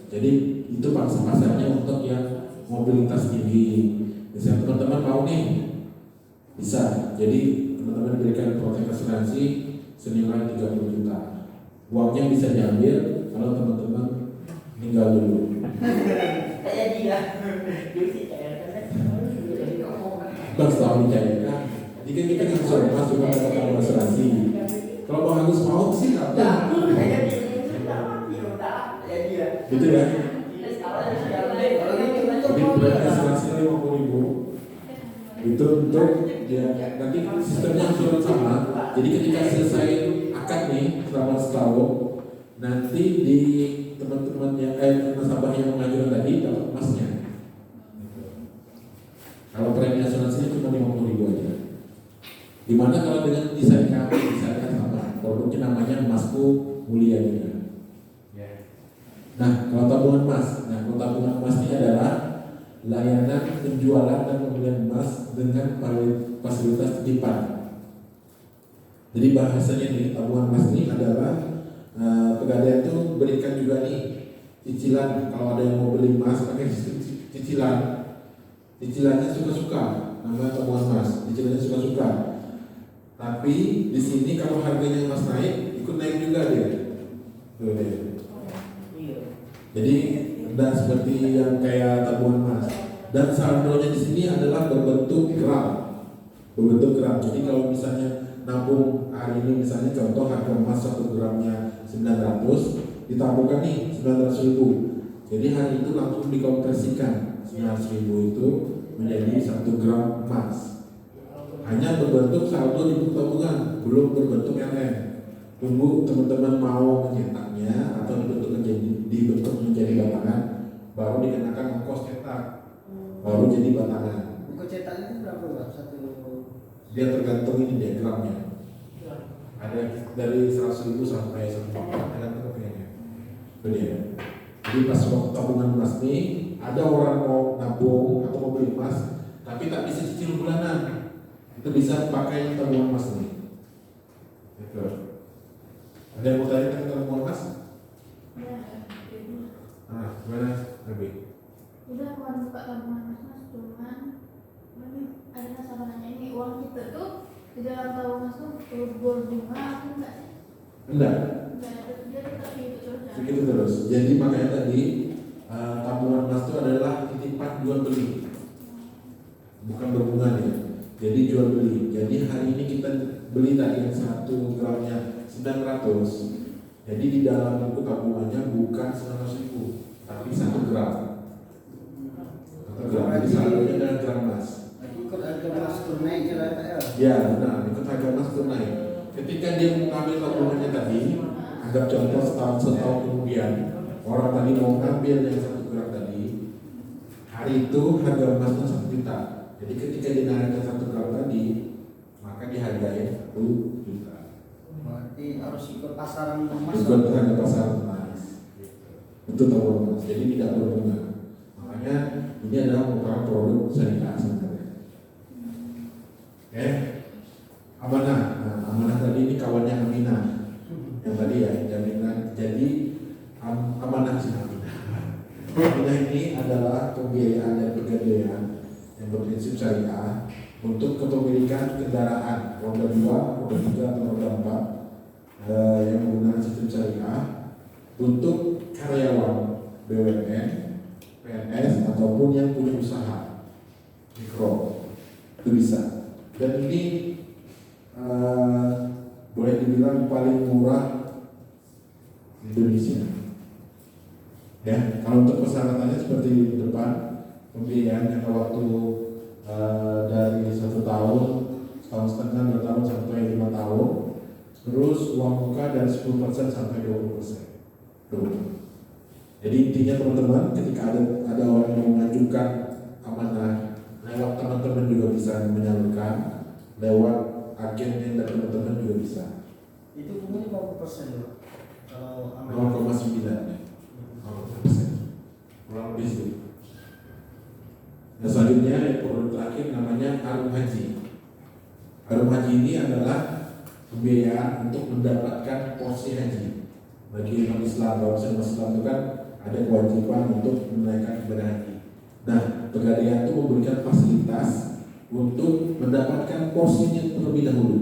Jadi itu pasarnya untuk yang mobilitas tinggi. Misalnya teman-teman mau nih, bisa. Jadi teman-teman berikan protek asuransi senilai 30 juta. Uangnya bisa diambil kalau teman-teman tinggal dulu. Kayak dia. Bang setelah dicairkan, jika kita langsung masuk ke dalam asuransi. Kalau Bang Agus mau sih nggak apa. Gitu ya. Jadi berarti asuransi 50.000 itu untuk ya nanti sistemnya asuransi sama. Jadi ketika selesai akad nih selama setahun, nanti di teman-teman yang nasabah yang mengajukan tadi dapat emasnya. Kalau premi asuransinya cuma 50.000 aja. Gimana kalau dengan desain kami, desainnya sama, produknya namanya emasku mulia juga. Nah, kalau tabungan emas, kalau tabungan emas ini adalah layanan penjualan dan pembelian emas dengan fasilitas titipan. Jadi bahasanya nih tabungan emas ini adalah Pegadaian itu berikan juga nih cicilan kalau ada yang mau beli emas pakai cicilan. Cicilannya suka-suka, namanya tabungan emas. Cicilannya suka-suka. Tapi di sini kalau harganya emas naik, ikut naik juga dia. Tuh dia. Jadi tidak seperti yang kayak tabungan emas. Dan saldonya di sini adalah berbentuk gram. Berbentuk gram. Jadi kalau misalnya nabung hari ini misalnya contoh harga emas 1 gramnya 900, ditabungkan nih 900.000. Jadi hari itu langsung dikonversikan 900.000 itu menjadi 1 gram emas. Hanya berbentuk saldo di buku tabungan, belum berbentuk LN. Tunggu teman-teman mau mencetaknya atau dibentuk menjadi batangan, baru dikenakan ongkos cetak, baru jadi batangan. Buku cetaknya itu berapa Pak? Dia tergantung ini diagramnya. Ada dari 100.000 sampai 1 juta, tergantung rupiahnya. Itu dia. Jadi pas waktu tabungan emas nih, ada orang mau nabung atau mau beli emas, tapi tak bisa cicil bulanan. Itu bisa pakai tabungan emas nih. Gitu. Ada yang mau tanya tentang tabungan emas? Nah, gimana Nabi? Udah aku buka tabungan mas, cuman ini ada nasabah nanya ini uang kita tuh di dalam tabungan tuh berbunga atau enggak sih? Enggak. Dia tetap gitu terus ya? Begitu terus. Jadi makanya tadi tabungan emas itu adalah titipan jual beli, bukan berbunga nih. Jadi jual beli. Jadi hari ini kita beli tadi yang 1 gramnya 900. Jadi di dalam buku tabungannya bukan 900.000, tapi 1 gram. 1 gram. Jadi saldonya adalah gram emas. Ikut harga emas naiknya lah Pak ya? Ya benar, ikut harga emas naik. Ketika dia mengambil tabungannya tadi, anggap contoh setahun kemudian, orang tadi mau ngambil yang 1 gram tadi, hari itu harga emasnya 1 juta. Jadi ketika dinaikkan 1 gram tadi, maka dihargai 1 juta. Berarti harus ikut pasaran emas. Ikut harga pasaran emas. Itu tabungan emas. Jadi tidak berbunga. Makanya ini adalah merupakan produk syariah sebenarnya. Amanah. Nah, amanah tadi ini kawannya Aminah. Yang tadi ya, jaminan. Jadi amanah sih Aminah. Aminah ini adalah pembiayaan dan pegadaian yang berprinsip syariah untuk kepemilikan kendaraan roda 2, roda 3 atau roda 4 yang menggunakan sistem syariah untuk karyawan BUMN, PNS ataupun yang punya usaha mikro itu bisa. Dan ini boleh dibilang paling murah di Indonesia. Ya, kalau untuk persyaratannya seperti di depan, pembiayaan jangka waktu dari 1 tahun, setahun setengah, 2 tahun sampai 5 tahun, terus uang muka dari 10% sampai 20%. Tuh. Jadi intinya teman-teman, ketika ada orang yang mengajukan amanah, lewat teman-teman juga bisa menyalurkan, lewat agennya dan teman-teman juga bisa. Itu bunganya berapa persen loh? Kalau 0,9. 0,9%. Kurang lebih sih. Nah, selanjutnya yang produk terakhir namanya Harum Haji. Harum Haji ini adalah pembiayaan untuk mendapatkan porsi haji. Bagi umat Islam, kalau Islam itu kan ada kewajiban untuk menunaikan ibadah haji. Nah, Pegadaian itu memberikan fasilitas untuk mendapatkan porsinya terlebih dahulu.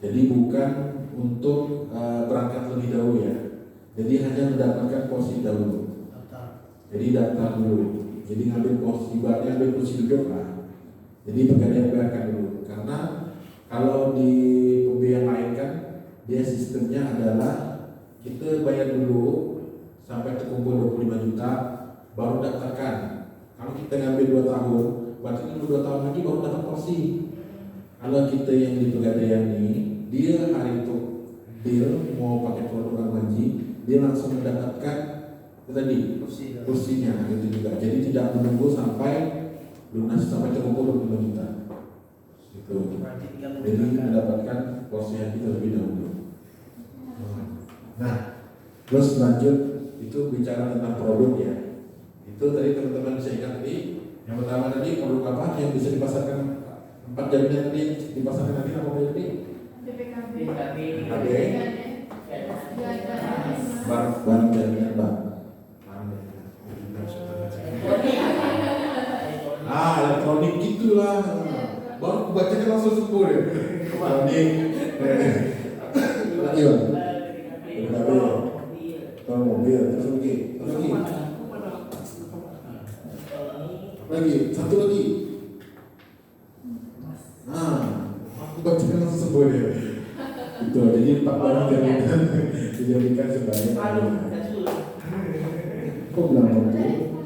Jadi bukan untuk berangkat lebih dahulu ya. Jadi hanya mendapatkan porsi dahulu. Jadi daftar dulu. Jadi ngambil porsi, ibaratnya ambil kursi duduk lah. Jadi Pegadaian bayarkan dulu. Karena kalau di pembiayaan lain kan dia sistemnya adalah kita bayar dulu sampai terkumpul 25 juta baru daftarkan. Kalau kita ngambil 2 tahun, berarti 2 tahun lagi baru dapat porsi. Kalau kita yang di Pegadaian ini, dia hari itu deal mau pakai produk haji, dia langsung mendapatkan tadi kursinya gitu juga. Jadi tidak menunggu sampai lunas sampai terkumpul 25 juta. Gitu. Jadi mendapatkan porsi yang kita lebih dahulu. Nah, terus lanjut itu bicara tentang produk ya. Itu tadi teman-teman bisa ingat tadi. Yang pertama tadi produk apa yang bisa dipasarkan? 4 jaminan tadi dipasarkan nanti apa tadi? BPKB. BPKB. Barang jaminan bank. Elektronik gitulah. Baru aku bacakan langsung sepuluh ya. Elektronik. Lagi bang. Kalau mobil, terus lagi, satu lagi. Aku bacakan langsung sepuluh ya. Itu, jadi 4 barang jaminan dijadikan sebagai. Kok bilang mobil?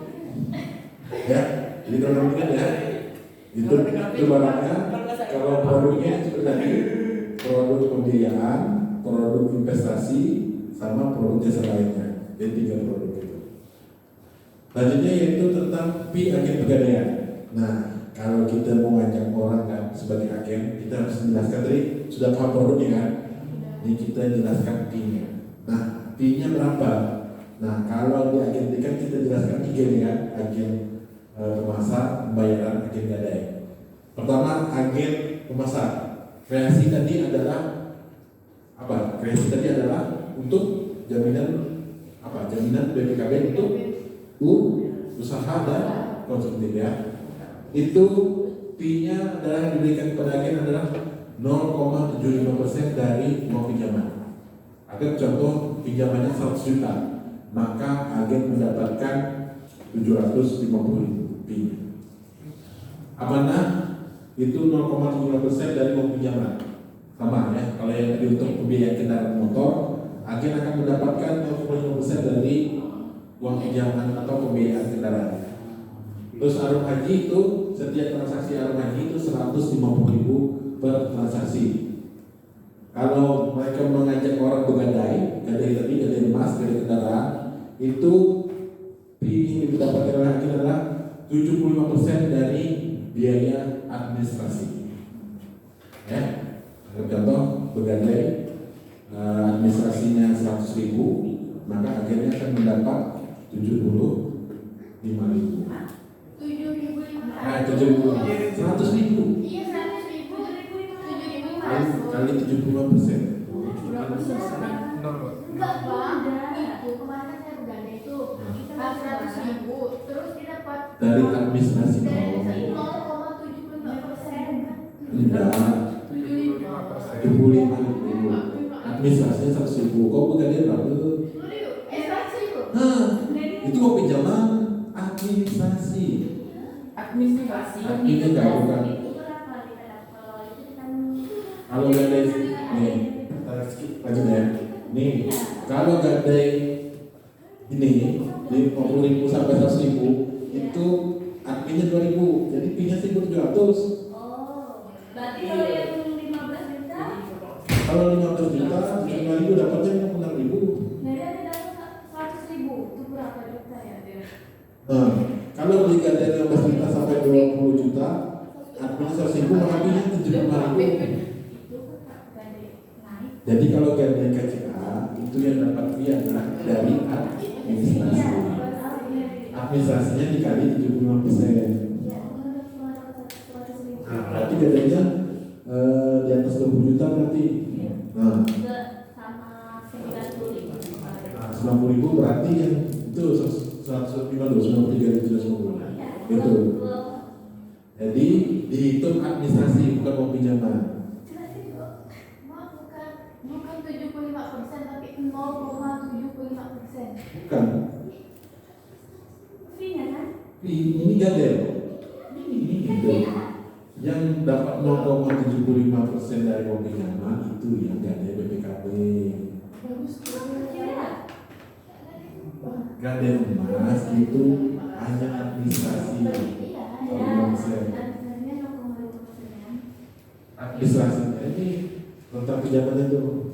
Ya, jadi kalau ingat ya, itu barangnya. Kalau produknya seperti tadi, produk pembiayaan, produk investasi, sama produk jasa lainnya. Jadi 3 produk itu. Selanjutnya yaitu tentang fee agen pegadaian. Nah, kalau kita mau ngajak orang kan sebagai agen, kita harus menjelaskan tadi sudah paham produknya kan. Ini kita jelaskan fee-nya. Nah, fee-nya berapa? Nah, kalau di agen kan kita jelaskan 3 nih kan, agen pemasar, pembayaran, agen gadai. Pertama, agen pemasar. Kreasi tadi adalah apa? Kreasi tadi adalah untuk jaminan apa? Jaminan BPKB untuk usaha dan konsumtif ya. Itu fee-nya adalah diberikan kepada agen adalah 0,75% dari uang pinjaman. Agar contoh pinjamannya 100 juta, maka agen mendapatkan 750.000 fee. Amanah itu 0,75% dari uang pinjaman. Sama ya, kalau yang tadi untuk pembiayaan kendaraan motor, agen akan mendapatkan 0,5% dari uang pinjaman atau pembiayaan kendaraan. Terus arum haji itu setiap transaksi arum haji itu 150.000 per transaksi. Kalau mereka mengajak orang bergadai, gadai emas, gadai kendaraan, itu fee yang didapatkan oleh agen adalah 75% dari biaya administrasi. Ya, contoh bergadai administrasinya 100.000, maka agennya akan mendapat 75.000. 100.000. Iya, 100.000. Kali 75%. Enggak bang, itu kemarin saya bergadai itu 100.000, terus didapat Dari administrasi. 0,75%. Tidak. 75.000. Administrasinya 100.000. Kau bergadai berapa? 100.000. Itu kau pinjaman administrasi. Adminnya enggak bukan. Kalau gadai nih, lanjut ya. Nih, kalau gadai ini 50.000 sampai 100.000 itu adminnya 2.000, jadi fee-nya 1.700. Berarti kalau yang 15 juta? Kalau 15 juta, 5.000 dapatnya 56.000. Jadi ada 100.000, itu berapa juta ya dia? Nah, kalau beli gadai 15 juta sampai 20 juta, adminnya 100.000, maka fee-nya 75.000. Jadi kalau gadai KCA itu yang dapat fee adalah dari administrasi. Administrasinya dikali 75%. Nah, berarti gadainya di atas 20 juta berarti. Nah, 90.000 berarti yang itu 193.000 itu. Jadi dihitung administrasi bukan uang pinjaman. Bukan 75%, tapi 0,75%. Bukan. Fee-nya kan? Ini gadai. Ini gitu. Yang dapat 0,75% dari uang pinjaman itu yang gadai BPKB. Gadai emas itu hanya administrasi. Administrasinya ini tentang pinjaman itu.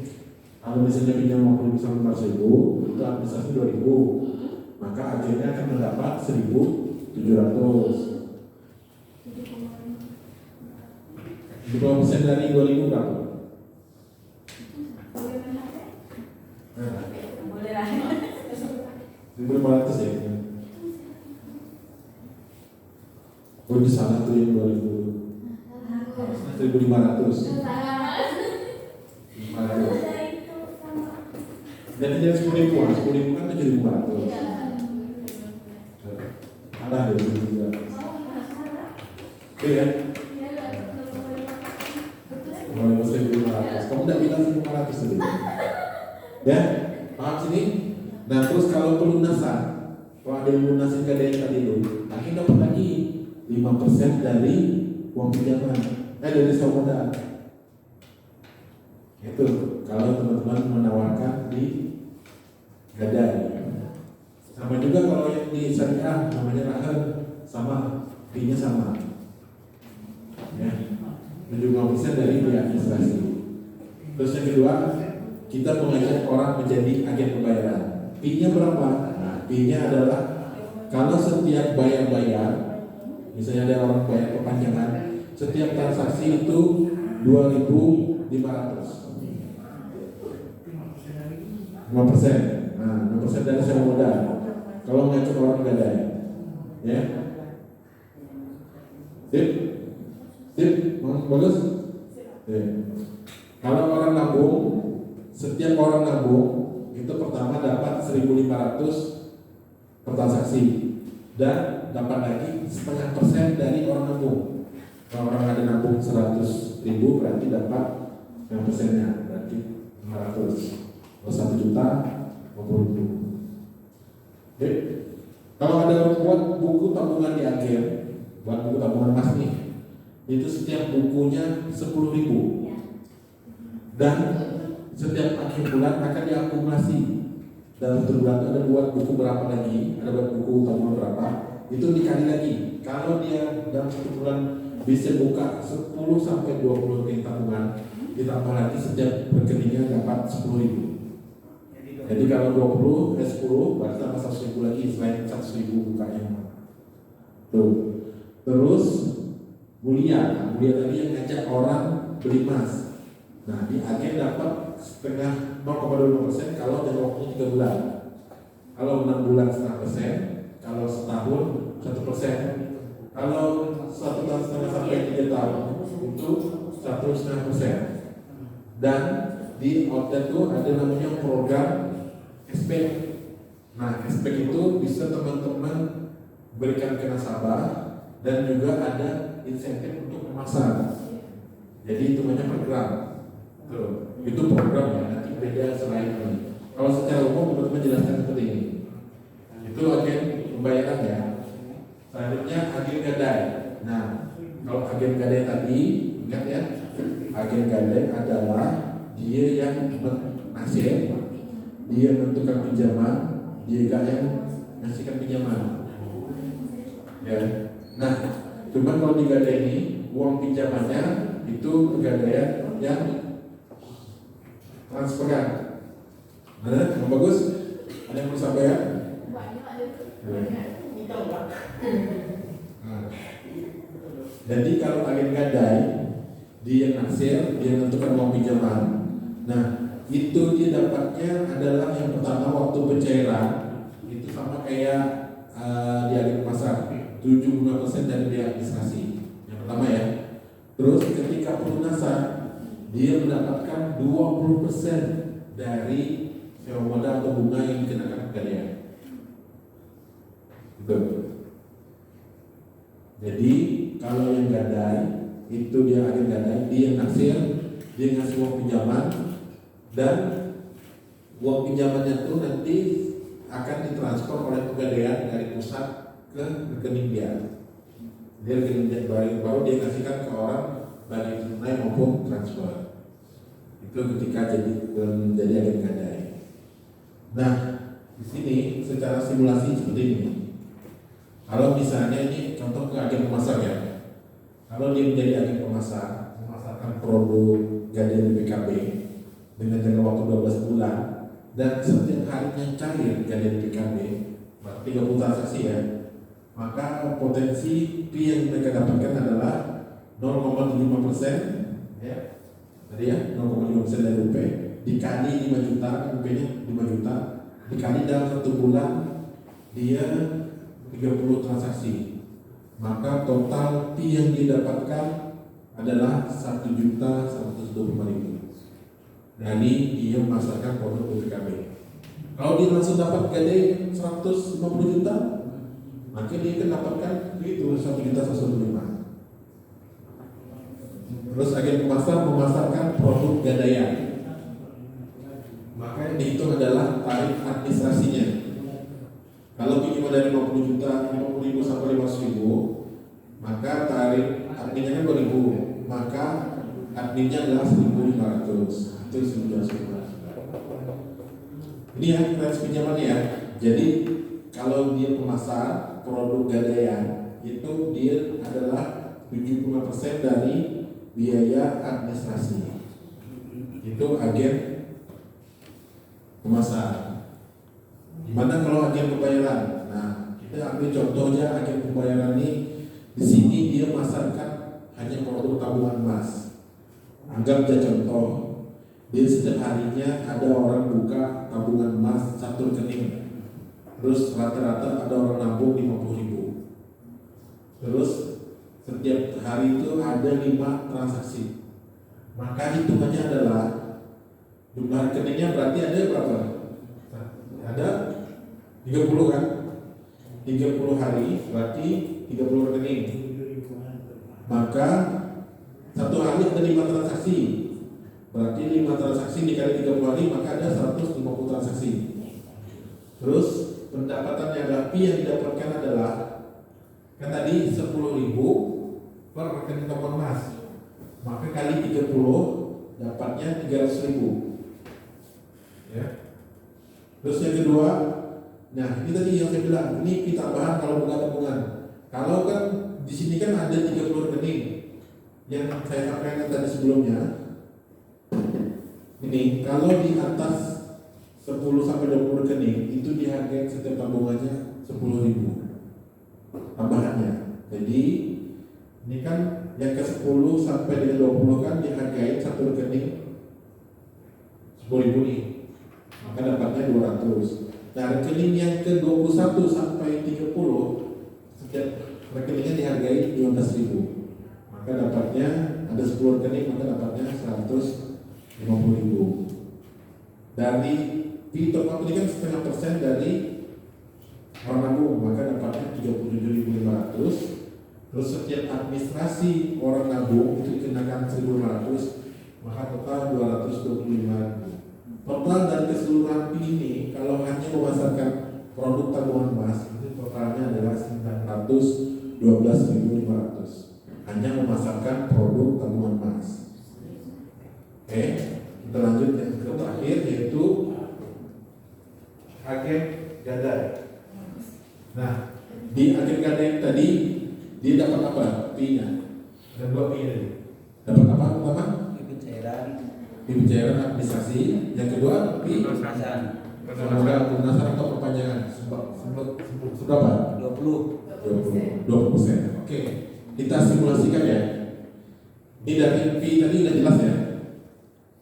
Kalau misalnya pinjam 50.000 sampai 100.000, itu administrasi 2.000, maka akhirnya akan mendapat 1.700. 20% dari 2.000 berapa? Boleh lah. 1.500 ya? Oh, di sana tuh yang 1.500. 500. Jadi dari 10.000 kan 7.500. Ada deh juga. Oke ya. Mulai 1.500. Kamu udah bilang 1.500 tadi. Ya, paham sini? Nah terus kalau pelunasan, kalau ada yang lunasin gadai tadi itu, akhirnya dapat lagi 5% dari uang pinjaman, dari sewa modal. Itu kalau teman-teman menawarkan di gadai. Sama juga kalau yang di syariah namanya rahel, sama fee-nya sama. Ya, 75% dari biaya administrasi. Terus yang kedua, kita mengajak orang menjadi agen pembayaran. Fee-nya berapa? Nah, fee-nya adalah kalau setiap bayar, misalnya ada orang bayar perpanjangan, setiap transaksi itu 2.500. 5%. Nah, 5% dari sewa modal. Kalau ngajak orang gadai, ya. Sip, bagus. Kalau orang nabung, setiap orang nabung itu pertama dapat 1.500 per transaksi dan dapat lagi 0,5% dari orang nabung. Kalau orang ada nabung 100.000 berarti dapat 0,5%-nya, berarti 500. Kalau 1 juta 50.000. Oke. Kalau ada buat buku tabungan di akhir, buat buku tabungan emas nih, itu setiap bukunya 10.000 dan setiap akhir bulan akan diakumulasi. Dalam satu bulan itu ada buat buku berapa lagi, ada buat buku tabungan berapa, itu dikali lagi. Kalau dia dalam satu bulan bisa buka 10 sampai 20 rekening tabungan, ditambah lagi setiap rekeningnya dapat 10.000. Jadi kalau 10 berarti tambah 100.000 lagi selain 100.000 bukanya. Tuh. Terus mulia tadi yang ngajak orang beli emas. Nah di agen dapat setengah 0,25% kalau dari waktu 3 bulan. Kalau 6 bulan 0,5%, kalau setahun 1%. Kalau 1 tahun setengah sampai 3 tahun itu 1,5%. Dan di outlet itu ada namanya program cashback. Nah, cashback itu bisa teman-teman berikan ke nasabah dan juga ada insentif untuk memasang. Jadi itu namanya program. Tuh, itu program ya, nanti beda selain ini. Kalau secara umum teman-teman jelaskan seperti ini. Itu agen pembayaran ya. Selanjutnya agen gadai. Nah, kalau agen gadai tadi ingat ya, agen gadai adalah dia yang menasih, dia menentukan pinjaman, dia yang ngasihkan pinjaman. Ya. Nah, cuma kalau di gadai ini uang pinjamannya itu pegadaian yang transferan. Nah, yang bagus. Ada yang mau sampaikan? Nah. Jadi kalau agen gadai dia naksir, dia menentukan uang pinjaman. Nah, itu dia dapatnya adalah yang pertama waktu pencairan itu sama kayak di agen pasar 75% dari biaya administrasi. Yang pertama ya. Terus ketika pelunasan dia mendapatkan 20% dari sewa modal atau bunga yang dikenakan pegadaian. Gitu. Jadi kalau yang gadai itu dia agen gadai, dia naksir, dia ngasih uang pinjaman dan uang pinjamannya itu nanti akan ditransfer oleh pegadaian dari pusat ke rekening dia. Dia rekening dia baru dia kasihkan ke orang baik tunai maupun transfer. Itu ketika jadi agen gadai. Nah, di sini secara simulasi seperti ini. Kalau misalnya ini contoh ke agen pemasar ya. Kalau dia menjadi agen pemasar, memasarkan produk gadai BPKB dengan jangka waktu 12 bulan dan setiap harinya cair gadai BPKB, 30 transaksi ya, maka potensi fee yang mereka dapatkan adalah 0,5% ya. Tadi ya, 0,5% dari UP dikali 5 juta, UP-nya 5 juta, dikali dalam 1 bulan dia 30 transaksi. Maka total fee yang didapatkan adalah 1.125.000. Dari dia memasarkan produk BPKB. Kalau dia langsung dapat gaji 150 juta, maka dia akan dapatkan itu 1.105. Terus agen pemasar memasarkan produk gadaian, maka yang dihitung adalah tarif administrasinya. Kalau minimal dari 50 juta, 50.000 sampai 500.000, maka tarif adminnya kan 2.000, maka adminnya adalah 1.500. Itu sudah semua. Ini yang prinsip pinjaman ya. Jadi kalau dia pemasar produk gadaian, itu dia adalah 75% dari biaya administrasi. Itu agen pemasar. Gimana kalau agen pembayaran? Nah, kita ambil contohnya agen pembayaran ini. Di sini dia memasarkan hanya produk tabungan emas. Anggap aja contoh, dia setiap harinya ada orang buka tabungan emas satu rekening. Terus rata-rata ada orang nabung 50.000. Terus setiap hari itu ada 5 transaksi. Maka hitungannya adalah jumlah rekeningnya berarti ada berapa? Ada 30 kan? 30 hari berarti 30 rekening. Maka satu hari ada 5 transaksi. Berarti 5 transaksi dikali 30 hari maka ada 150 transaksi. Terus pendapatan yang rapi yang didapatkan adalah kan tadi 10.000 per rekening tabungan emas, maka kali 30 dapatnya 300.000 ya. Terus yang kedua, nah ini tadi yang saya bilang, ini kita tambahan kalau buka tabungan. Kalau kan di sini kan ada 30 rekening yang saya sampaikan tadi sebelumnya. Ini kalau di atas 10 sampai 20 rekening itu dihargai setiap tabungannya 10.000 tambahannya. Jadi ini kan yang ke 10 sampai dengan 20 kan dihargai satu rekening 10.000 nih, maka dapatnya 200. Nah rekening yang ke 21 sampai 30 setiap rekeningnya dihargai 15.000, maka dapatnya ada 10 rekening maka dapatnya 150.000. Dari fee top up ini kan 0,5% dari orang nabung, maka dapatnya 37.500. Terus setiap administrasi orang nabung itu dikenakan 1.500, maka total 225.000. Total dari keseluruhan fee ini kalau hanya memasarkan produk tabungan emas itu totalnya adalah 912.500. Hanya memasarkan produk tabungan emas. Oke, kita lanjut yang terakhir yaitu agen gadai. Nah, di agen gadai tadi dia dapat apa? Fee-nya. Ada 2 fee tadi. Dapat apa pertama? Fee pencairan administrasi. Yang kedua fee modal pelunasan atau perpanjangan. Seberapa? 20%. Oke, kita simulasikan ya. Ini dari fee tadi udah jelas ya.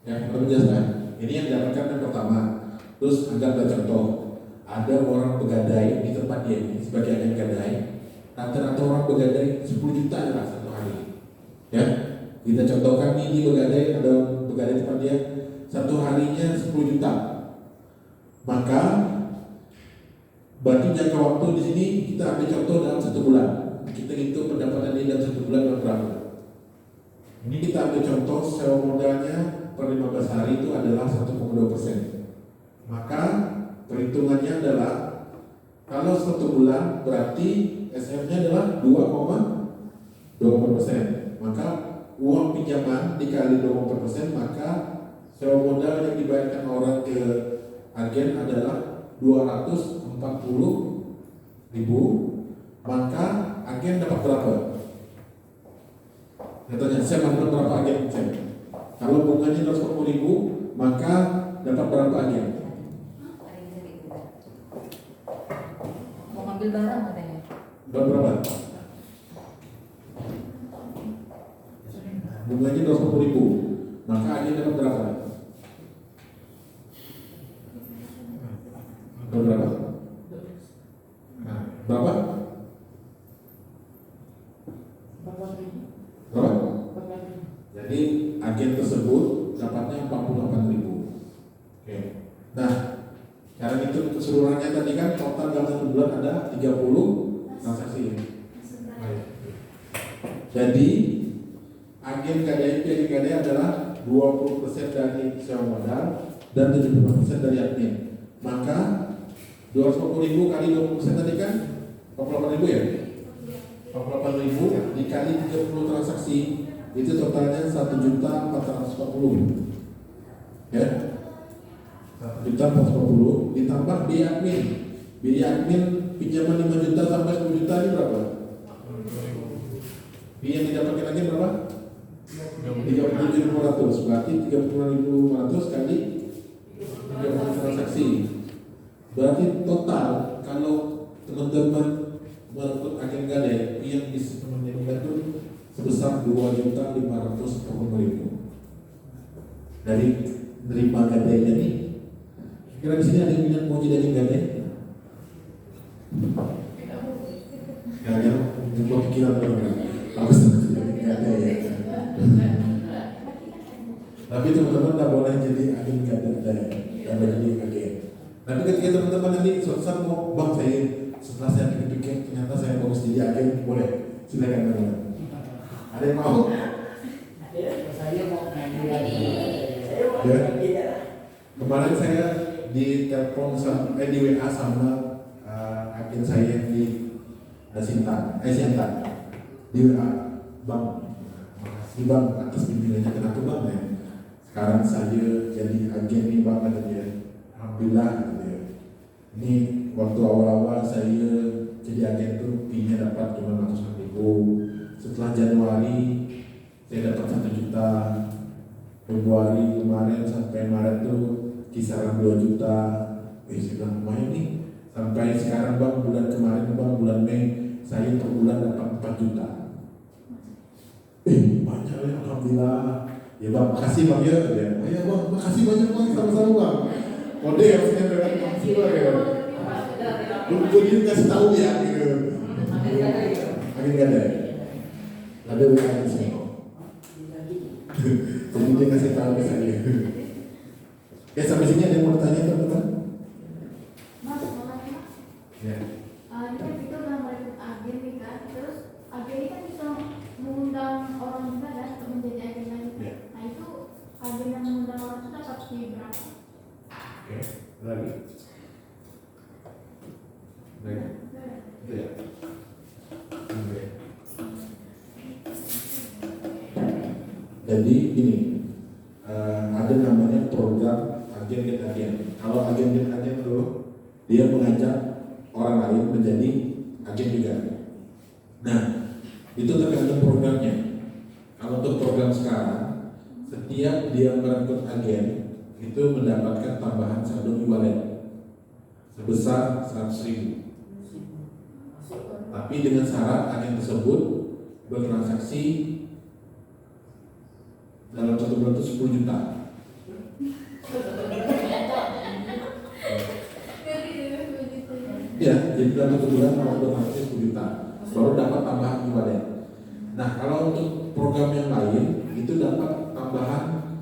Yang kita menjelaskan. Ini yang didapatkan yang pertama. Terus anggaplah contoh, ada orang begadai di tempat dia ini sebagai agen gadai. Rata-rata orang begadai 10 juta lah satu hari. Ya, kita contohkan ini begadai, ada begadai tempat dia satu harinya 10 juta. Maka berarti jangka waktu di sini kita ambil contoh dalam 1 bulan. Kita hitung pendapatan dia dalam 1 bulan berapa. Ini kita ambil contoh sewa modalnya per 15 hari itu adalah 1,2%. Maka perhitungannya adalah kalau 1 bulan berarti SF-nya adalah 2,24%. Maka uang pinjaman dikali 24%, maka sewa modal yang dibayarkan orang ke agen adalah 240.000. Maka agen dapat berapa? Katanya saya dapat berapa agen? Kalau bunganya 240.000, maka dapat berapa agen? Mau ngambil barang katanya. Berapa? Bunganya 240.000, maka agen dapat berapa? Berapa? Nah, berapa? Berapa? Jadi agen tersebut dapatnya 48.000. Oke. Nah, cara itu keseluruhannya tadi kan total dalam 1 bulan ada 30 transaksi. Jadi agen KDI adalah 20% dari sewa modal dan 75% dari admin. Maka 240.000 kali 20% tadi kan 48.000 ya? 48.000 dikali 30 transaksi itu totalnya 1.440.000. Ya? 1.440.000 ditambah biaya admin. Biaya admin pinjaman 5 juta sampai 10 juta ini berapa? Biaya yang didapatkan lagi berapa? 37.500, berarti 35.500 kali 30 transaksi. Berarti total kalau teman-teman merekrut agen gadai yang bisa membantu sebesar 2.540.000 dari nerima gadainya nih. Kira di sini ada yang minat mau jadi agen gadai? Kayaknya membuat pikiran orang. Aku senang jadi gadai ya. Tapi teman-teman tidak boleh jadi agen gadai, tidak boleh jadi agen. Tapi ketika teman-teman nanti suatu saat mau bang saya setelah saya pikir ternyata saya mau jadi agen, boleh silakan teman-teman. Ada yang mau? Saya mau Ya. Kemarin saya di telepon di WA sama agen saya di Sinta di WA, bang, makasih bang atas bimbingannya. Kenapa bang ya? Sekarang saya jadi agen nih bang, kata dia. Alhamdulillah, kata dia. Ini waktu awal-awal saya jadi agen tuh fee-nya dapat cuma 100.000. Setelah Januari saya dapat 1 juta. Februari kemarin sampai Maret tuh kisaran 2 juta. Saya bilang lumayan nih. Sampai sekarang bang, bulan kemarin bang, bulan Mei saya per bulan dapat 4 juta. Banyak ya, alhamdulillah. Ya bang, makasih bang ya. Ya bang, makasih banyak bang, sama-sama bang. Kode yang saya berikan makasih bang ya. Gue dia kasih tahu ya gitu. Agen gadai. Ada WA di sini. Jadi dia kasih tahu ke saya. Ya sampai sini ada yang mau tanya teman-teman? Mas, mau tanya mas? Ya. Ini kan kita udah merekrut agen nih kan, terus agen ini kan bisa mengundang orang juga kan untuk menjadi agen lagi. Ya. Nah itu agen yang mengundang orang itu dapat fee berapa? Oke, lagi. Baik. Itu ya. Oke. Jadi gini, ada namanya program agen get agen. Kalau agen get agen itu dia mengajak orang lain menjadi agen juga. Nah, itu tergantung programnya. Kalau untuk program sekarang, setiap dia merekrut agen itu mendapatkan tambahan saldo e-wallet sebesar 100.000. Tapi dengan syarat agen tersebut bertransaksi dalam 1 bulan itu 10 juta. Ya, jadi dalam 1 bulan kalau bertransaksi 10 juta baru dapat tambahan e-wallet. Nah, kalau untuk program yang lain itu dapat tambahan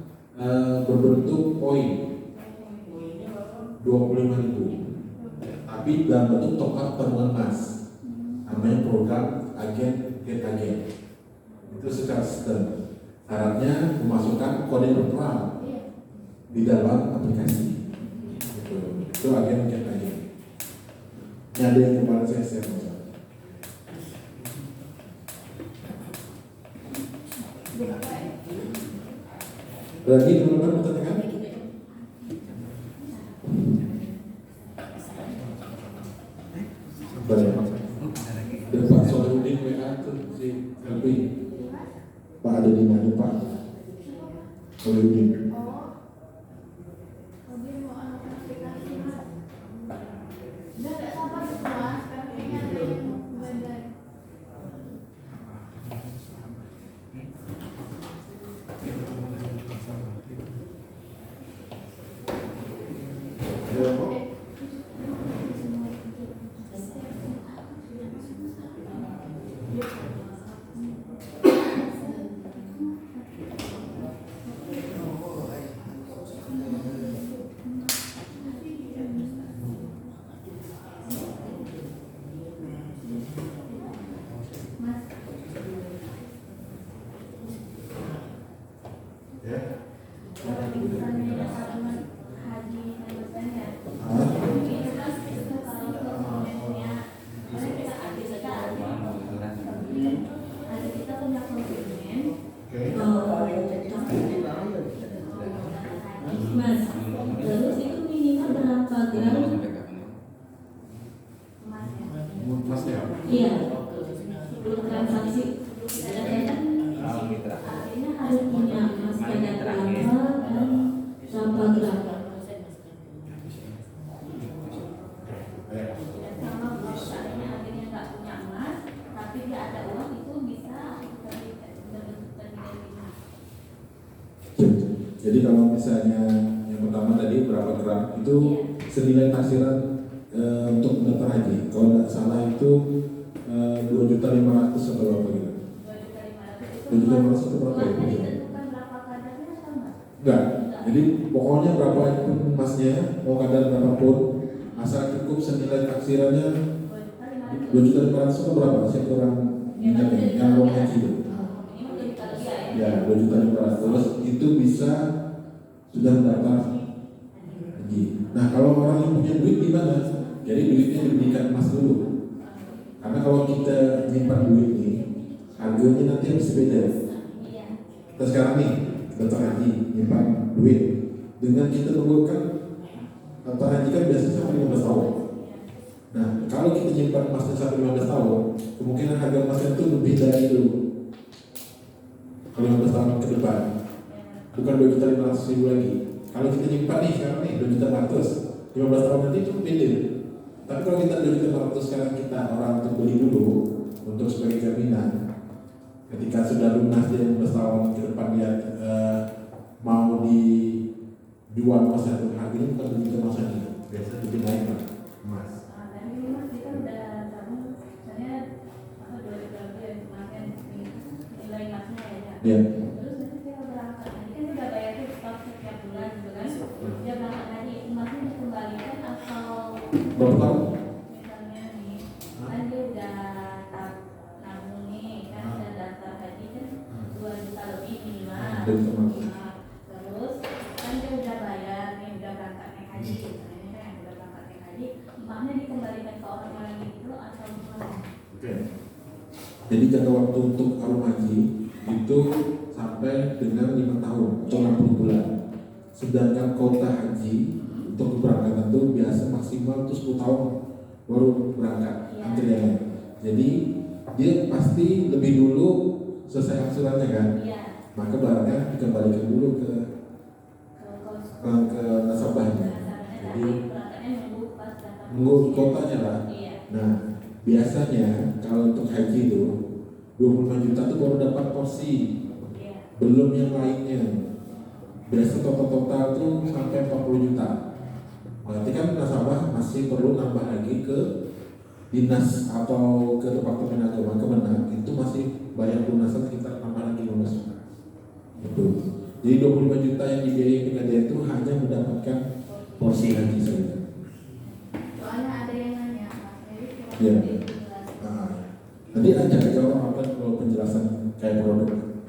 berbentuk poin 25.000. Tapi dalam bentuk top up tabungan emas. Namanya program agen get agen. Itu secara sistem. Syaratnya memasukkan kode referral di dalam aplikasi. Itu agen get agen. Ini ada yang kemarin saya share. Lagi teman-teman mau tanyakan? Dan Pak Solarudin WA itu si Helmi. Pak ada di mana Pak? Solarudin. Iya, sebelum transaksi ada kan artinya harus punya emas kadar berapa dan berapa gram. Dan sama kalau seandainya akhirnya nggak punya emas, tapi dia ada uang itu bisa berbentuk emas. Jadi kalau misalnya yang pertama tadi berapa gram itu senilai taksiran untuk mendaftar haji. Kalau nggak salah itu 2.500.000 atau berapa gitu. 2.500.000 itu berapa ya? Enggak. Jadi pokoknya berapa pun emasnya, mau kadar berapapun, asal cukup senilai taksirannya 2.500.000 atau berapa? Siapa orang ingat yang mau haji itu? Ya 2.500.000 itu bisa sudah mendaftar haji. Nah kalau orang yang punya duit gimana? Jadi duitnya diberikan emas dulu. Karena kalau kita nyimpan duit nih, harganya nanti harus beda. Kita sekarang nih daftar haji, nyimpan duit. Dengan kita tunggukan daftar haji kan biasanya sampai 15 tahun. Nah kalau kita nyimpan emasnya sampai 15 tahun, kemungkinan harga emasnya itu lebih dari itu. Kalau 15 tahun ke depan, bukan 2.500.000 lagi. Kalau kita nyimpan nih sekarang nih 2.500.000, 15 tahun nanti itu beda. Tapi kalau kita 2.500.000 sekarang kita orang untuk beli dulu untuk sebagai jaminan, ketika sudah lunas dia 15 tahun ke depan dia mau dijual emasnya untuk harganya bukan begitu emasnya, biasanya lebih naik lah emas. Dan ini mas kita udah tahu, misalnya nilai emasnya ya. Terus nanti kita berangkat, nanti kan udah bayar tuh stok setiap bulan gitu kan. Dia berangkat haji, emasnya dikembalikan atau berapa tahun? misalnya nih, kan dia udah nabung nih, kan udah daftar haji kan 2 juta lebih minimal. Terus kan dia udah bayar nih, udah berangkat naik haji, misalnya kan udah berangkat naik haji, emasnya dikembalikan ke orang-orang itu atau gimana? Oke. Jadi jangka waktu untuk harum haji itu sampai dengan 5 tahun atau 60 bulan. Sedangkan kota haji untuk keberangkatan itu biasa maksimal itu 10 tahun baru berangkat antriannya. Jadi dia pasti lebih dulu selesai angsurannya kan. Maka barangnya dikembalikan dulu ke nasabahnya. Jadi nunggu kotanya lah. Nah biasanya kalau untuk haji itu 25 juta itu baru dapat porsi, belum yang lainnya. Biasa total tuh sampai 40 juta. Berarti kan nasabah masih perlu nambah lagi ke dinas atau ke departemen agama Kemenang, itu masih bayar lunasan sekitar tambah lagi 15 juta. Betul. Jadi 25 juta yang dibiayai pegadaian itu hanya mendapatkan porsi haji saja. Soalnya ada yang nanya, Ya. Tadi aja jawab apa kalau penjelasan kayak produk.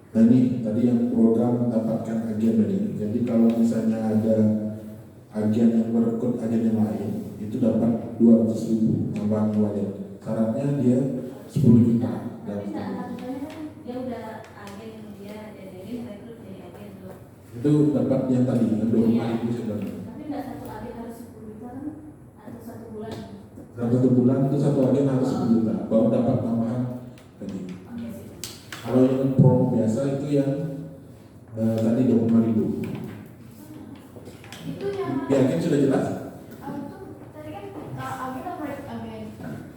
Nah ini tadi yang program mendapatkan agen tadi. Jadi kalau misalnya ada agen yang merekrut agen yang lain, itu dapat 200.000 tambahan wajib. Syaratnya dia 10 juta. tapi saat dia udah agen, dia rekrut jadi agen tuh. Itu dapat yang tadi yang 25.000 sebenarnya. Tapi nggak satu agen harus 10 juta kan? Atau 1 bulan? Satu bulan itu satu agen harus 10 juta, baru dapat tambahan tadi. Kalau yang promo biasa itu yang tadi 25.000. Itu yang Di agen sudah jelas? tadi kan agen kan merekrut agen.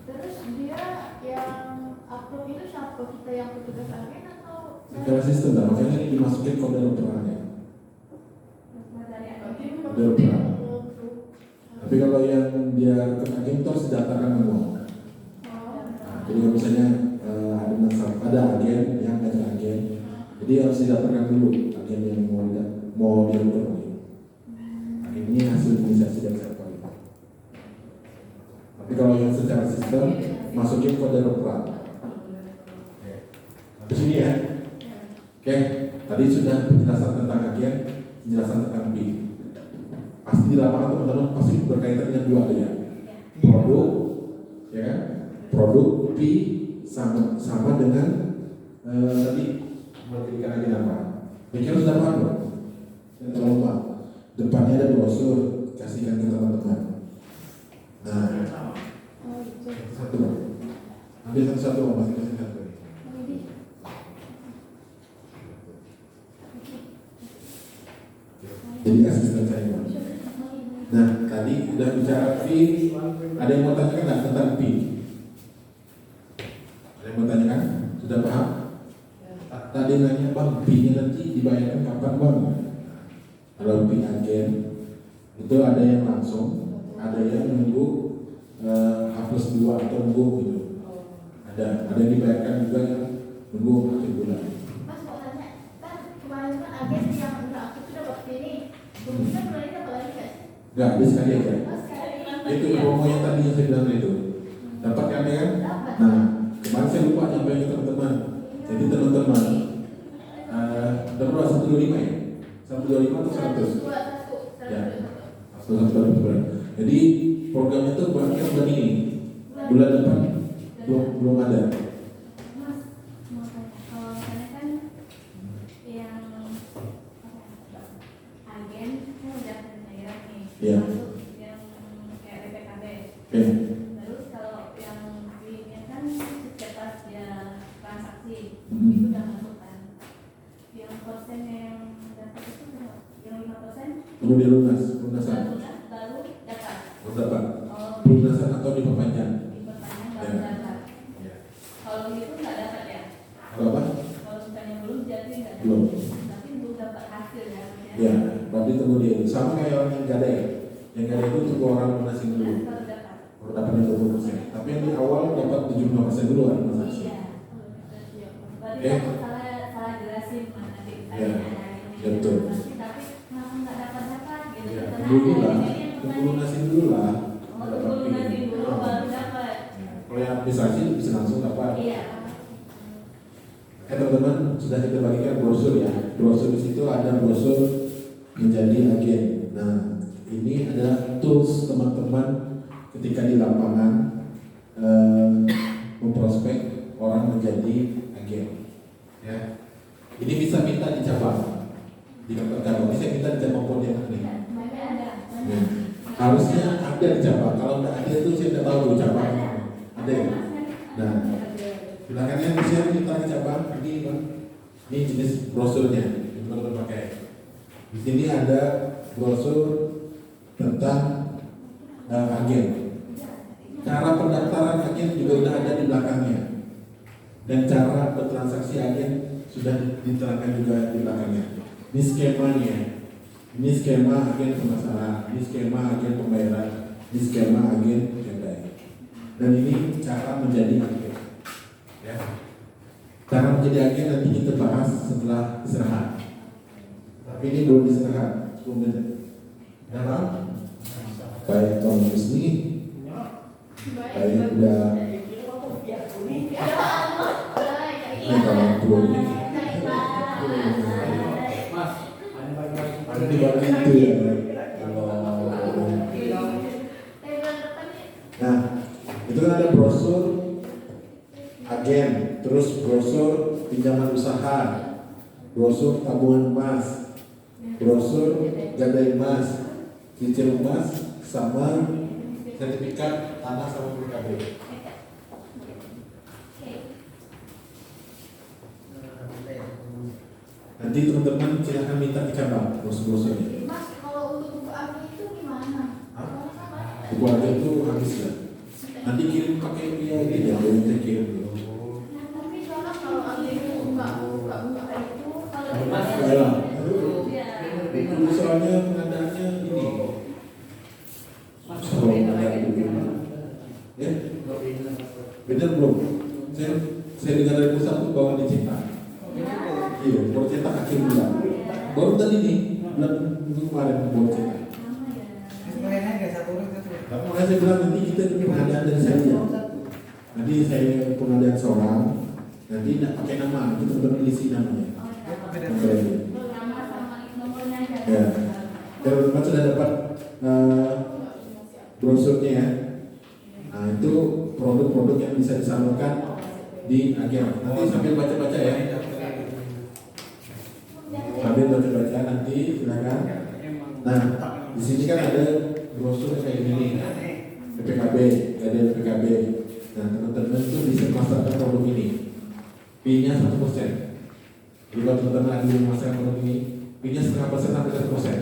Terus dia yang upload itu siapa? Kita yang petugas agen atau Secara sistem lah, makanya ini dimasukin kode referennya. dari agen? Kode referan. Tapi kalau yang dia rekrut agen itu harus didaftarkan semua. Nah, jadi kalau misalnya ada agen yang ngajak agen, jadi harus didaftarkan dulu agen yang mau direkrut. Agen ini hasil inisiasi dari siapa gitu. Tapi kalau yang secara sistem masukin kode referan. Di sini ya. Oke, tadi sudah penjelasan tentang agen, penjelasan tentang BI. Pasti di lapangan teman-teman pasti berkaitan dengan dua ya. Produk, ya kan? Produk B sama dengan tadi memberikan agen apa? Pikir sudah paham dong? Yang terlalu paham. Depannya ada brosur, kasihkan ke teman-teman. Nah, satu. Ambil satu-satu, masing-masing satu. Jadi asisten saya. Nah, tadi udah bicara fee. Ada yang mau tanyakan nggak tentang fee? Ada yang mau tanyakan? Sudah paham? Tadi nanya bang, fee-nya nanti dibayarkan kapan bang? Kalau fee agen itu ada yang langsung, ada yang nunggu H+2 atau nunggu gitu. Ada yang dibayarkan juga yang nunggu akhir bulan. Mas mau tanya, kan kemarin kan agen yang udah aku sudah waktu ini, kemudian bulan ini apa lagi nggak sih? Enggak, habis sekali aja. Mas sekali Itu promo yang tadi yang saya bilang itu. Dapat kan ya? dapat. Nah, kemarin saya lupa nyampein ke teman-teman. Jadi teman-teman, udah berapa? 125 ya? 125 atau 100? Ya, 100. Jadi programnya itu buatnya bulan ini, bulan depan belum ada. Mas mau tanya, kalau misalnya kan yang agen kan udah daerah nih, Iya. masuk yang kayak BPKB. Oke. Terus kalau yang fee-nya kan setiap pas dia transaksi Hmm. itu udah masuk kan. Yang persennya yang dapat itu berapa? Yang 5% Perlu dilunas, lunasan. baru dapat. Belum dapat. Oh, Lunasan atau diperpanjang. diperpanjang baru Ya. dapat. Ya. Kalau gitu nggak dapat ya? Kalau apa? Kalau misalnya belum jadi nggak dapat. Belum. Tapi belum dapat hasil ya. Ya, berarti tunggu dia. Sama kayak orang yang gadai. Yang gadai itu tunggu orang lunasin dulu. Baru dapat. Baru dapatnya 20%. Tapi yang di awal dapat 75% dulu kan transaksi. Iya. Berarti Eh. aku salah jelasin mas nanti Ya, tanya betul. tapi kenapa nggak dapat gitu? Ya, Karena tunggu dulu lah. ada yang Tunggu pertanyaan. lunasin dulu lah. Oh, tunggu lunasin dulu baru dapat. Kalau yang administrasi bisa langsung dapat. Iya. Teman-teman sudah kita bagikan brosur ya. Brosur di situ ada brosur menjadi agen. Nah, ini adalah tools teman-teman ketika di lapangan memprospek orang menjadi agen. Ya, ini bisa minta di cabang. Di kantor cabang, bisa minta di cabang Pontianak nih. Banyak ada. Ya. Harusnya ada di cabang. Kalau nggak ada itu saya tidak tahu di cabang. Ada ya? Nah, silakan ya bisa kita ke cabang. Ini jenis brosurnya yang teman-teman pakai. Di sini ada brosur tentang agen. Cara pendaftaran agen juga sudah ada di belakangnya. Dan cara bertransaksi agen sudah diterangkan juga di belakangnya. Ini skemanya. Ini skema agen pemasaran, ini skema agen pembayaran, ini skema agen gadai. Dan ini cara menjadi agen. Ya. Cara menjadi agen nanti kita bahas setelah istirahat. Tapi ini belum istirahat, 10 menit. Ya, Bang? Baik, Tom Husni. Baik, udah. Ini kalau dua ini. Nanti baru itu ya. Nah, itu kan ada brosur agen, terus brosur pinjaman usaha, brosur tabungan emas, brosur gadai emas, cicil emas, sama sertifikat tanah sama BKB. Nanti teman-teman silahkan minta di cabang brosur-brosurnya. Mas, kalau untuk buku agen itu gimana? Buku agen itu habis ya. Nanti kirim pakai via ini ya, saya kirim dulu. Tapi soalnya kalau agen itu buka itu kalau Mas, dibayar ya. Itu soalnya pengadaannya ini. Soal pengadaan itu. Ya, benar belum? Saya dengar dari pusat tuh bahwa dicetak. Iya, baru cetak akhir bulan. Baru tadi nih, bulan minggu kemarin baru cetak. Makanya saya bilang nanti kita pengadaan dari saya. Nanti saya pengadaan seorang, nanti tidak pakai nama, kita berisi namanya. nama sama nomornya aja. Ya, teman-teman sudah dapat brosurnya ya. Nah itu produk-produk yang bisa disalurkan di agen. Nanti sambil baca-baca ya. Sambil baca-baca nanti silakan. Nah di sini kan ada brosur kayak gini, PPKB, ada PPKB. Nah, teman-teman itu bisa memasarkan produk ini. Fee-nya 1%. Jadi kalau teman-teman ada yang memasarkan produk ini, fee-nya 0,5% sampai 1%.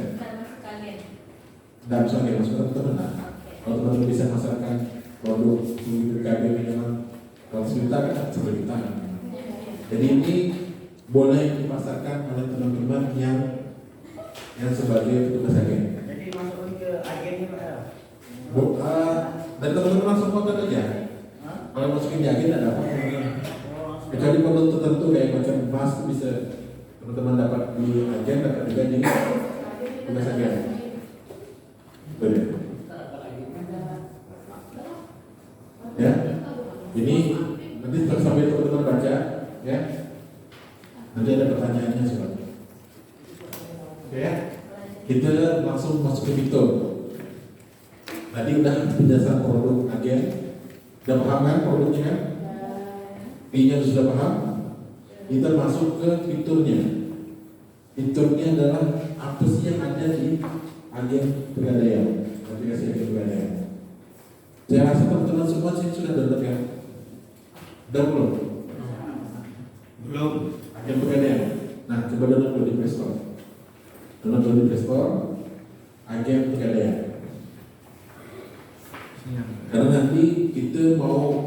Tidak bisa kayak maksudnya teman-teman. Nah, kalau teman-teman bisa memasarkan produk BKB minimal 100 juta kan 1 juta. Jadi ini boleh dipasarkan oleh teman-teman yang sebagai petugas agen. Jadi masukin ke agennya Pak ya? Dan teman-teman langsung kontak aja. Kalau masukin di agen tidak dapat. Kecuali produk tertentu kayak macam emas itu bisa teman-teman dapat di agen, dapat juga di petugas agen. Boleh. Ya, ini nanti sambil teman-teman baca, ya. Nanti ada pertanyaannya soalnya. Oke ya, kita langsung masuk ke fitur. Tadi udah penjelasan produk agen, udah paham kan produknya kan? Fee-nya sudah paham. Kita masuk ke fiturnya. Fiturnya adalah apa sih yang ada di agen pegadaian, aplikasi agen pegadaian. Saya rasa teman-teman semua sih sudah download kan? Udah belum? Belum. Agen pegadaian. Nah, coba download di Play Store. Download di Play Store agen pegadaian. Karena nanti kita mau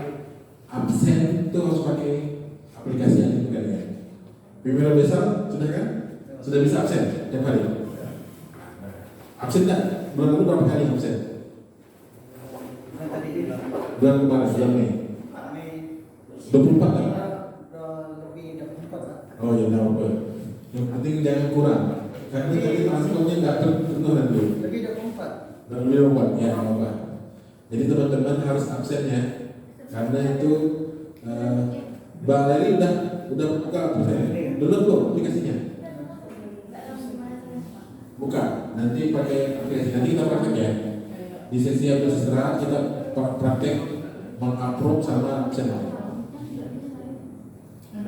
absen itu harus pakai aplikasi agen pegadaian. Pimpinan besar sudah kan? Sudah bisa absen tiap hari. Absen tak? Bulan lalu berapa kali absen? Bulan kemarin, bulan Mei. 24 kali. Oh ya, tidak apa. Yang penting jangan kurang. Karena tadi transportnya nggak penuh nanti. Lebih 24. Lebih 24, ya nggak apa. Jadi teman-teman harus absen ya. Karena itu Bang Leri udah buka aplikasinya. Download belum aplikasinya? Buka. Nanti pakai aplikasi. Nanti kita praktek ya. Di sesi bersejarah kita praktek mengupload sama absen.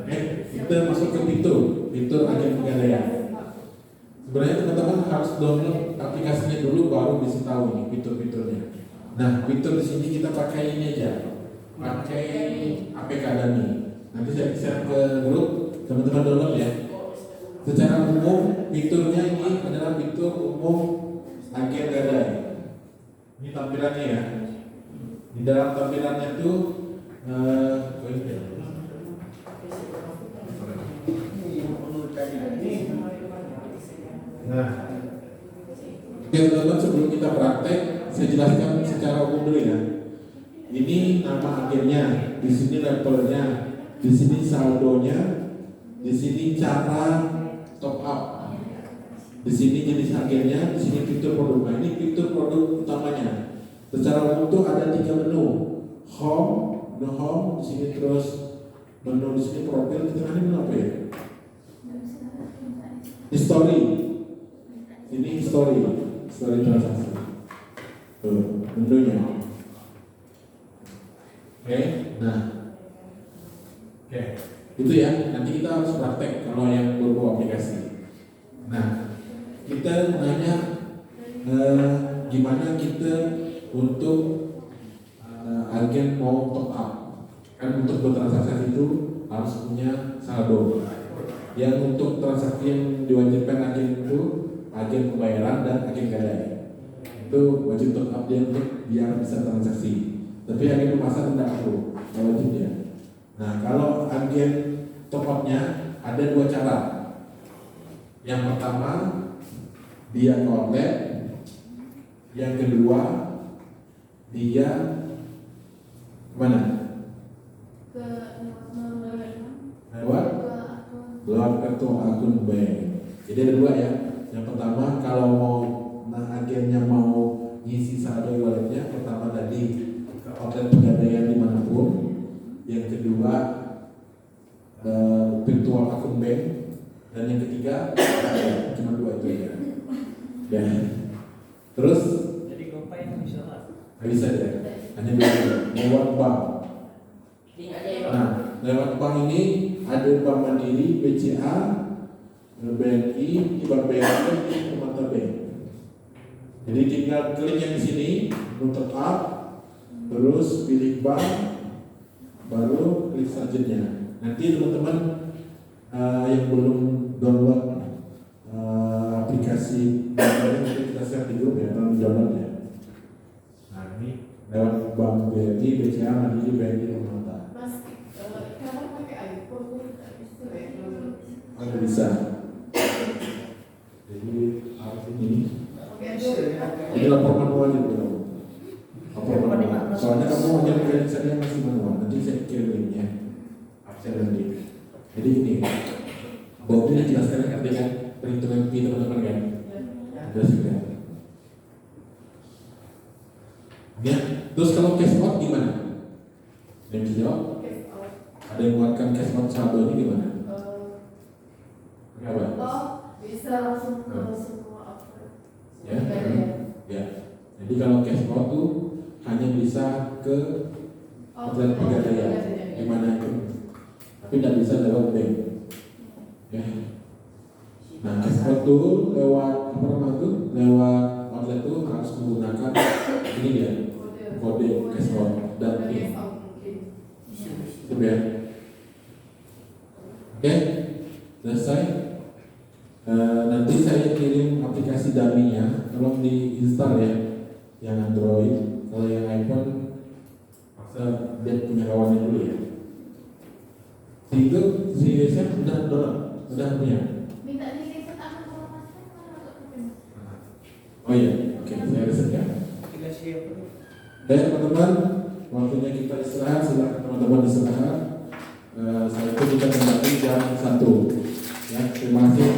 Oke, kita masuk ke fitur agen pegadaian. Sebenarnya teman-teman harus download aplikasinya dulu baru bisa tahu nih fitur-fiturnya. Nah, fitur di sini kita pakai ini aja, pakai APK Dani. Nanti saya share ke grup, teman-teman download ya. Secara umum fiturnya ini adalah fitur umum agen pegadaian. Ini tampilannya ya. Di dalam tampilannya itu nah, oke teman-teman, sebelum kita praktek, saya jelaskan secara umum dulu ya. Ini nama agennya, di sini levelnya, di sini saldonya, di sini cara top up, di sini jenis agennya, di sini fitur produk. Nah, ini fitur produk utamanya. Secara umum itu ada 3 menu, home, di sini terus menu di sini profil, di tengah ini menu apa ya? History. Ini history transaksi. Tuh, menunya. Oke, nah, oke, itu ya. Nanti kita harus praktek kalau yang baru aplikasi. Nah, kita nanya gimana kita untuk agen mau top up. Kan untuk bertransaksi itu harus punya saldo. Yang untuk transaksi yang diwajibkan agen itu agen pembayaran dan agen gadai. Itu wajib top up dia untuk biar bisa transaksi. Tapi agen pemasaran tidak perlu, wajib dia. Nah, kalau agen top up-nya ada 2 cara. Yang pertama dia ke outlet, yang kedua dia kemana? Lewat kartu akun bank. Jadi ada 2 ya. Yang pertama kalau mau agennya mau ngisi saldo walletnya, pertama tadi ke outlet pegadaian dimanapun. Yang kedua virtual akun bank. Dan yang ketiga cuma 2 itu ya. Ya. Terus Jadi GoPay itu bisa lah. nggak bisa ya. Hanya lewat bank. Nah, lewat bank ini ada Bank Mandiri, BCA, BNI, Bank BRI, Permata Bank. Jadi tinggal klik yang di sini, top up, terus pilih bank, baru klik selanjutnya. Nanti teman-teman yang belum download aplikasi nanti kita share di grup ya, tolong download ya. Nah ini lewat Bank BRI, BCA, Mandiri, BRI, Permata. Mas, kalau pakai iPhone pun bisa ya? Bisa. Jadi harus ini. Ini lapor manual juga. Soalnya kamu hanya pekerjaannya masih manual. Nanti saya kirim linknya. Absen dan link. Jadi ini, Bob ini jelaskan arti kan perhitungan fee teman-teman kan? Jelas juga. Ya, terus kalau cash out gimana? Ada yang bisa jawab? Ada yang mengeluarkan cash out saldo ini gimana? Kenapa? Oh, bisa langsung ke semua outlet. Ya, ya. Jadi kalau cash out tuh hanya bisa ke outlet Pegadaian, gimana itu? Tapi tidak bisa lewat bank. Ya. Nah, cash out tuh lewat apa namanya tuh? Lewat outlet tuh harus menggunakan ini dia, kode cash out dan PIN. Itu ya. Oke, selesai. Nanti saya kirim aplikasi dummy-nya, tolong diinstal ya, yang Android. Kalau yang iPhone, maksa dia punya kawannya dulu ya. Itu si Yosef udah punya. Minta di riset akan kalau masuk Oh iya, oke, saya riset ya. Baik teman-teman, waktunya kita istirahat, silakan teman-teman istirahat. Setelah itu kita kembali jam 1. Ya, terima kasih.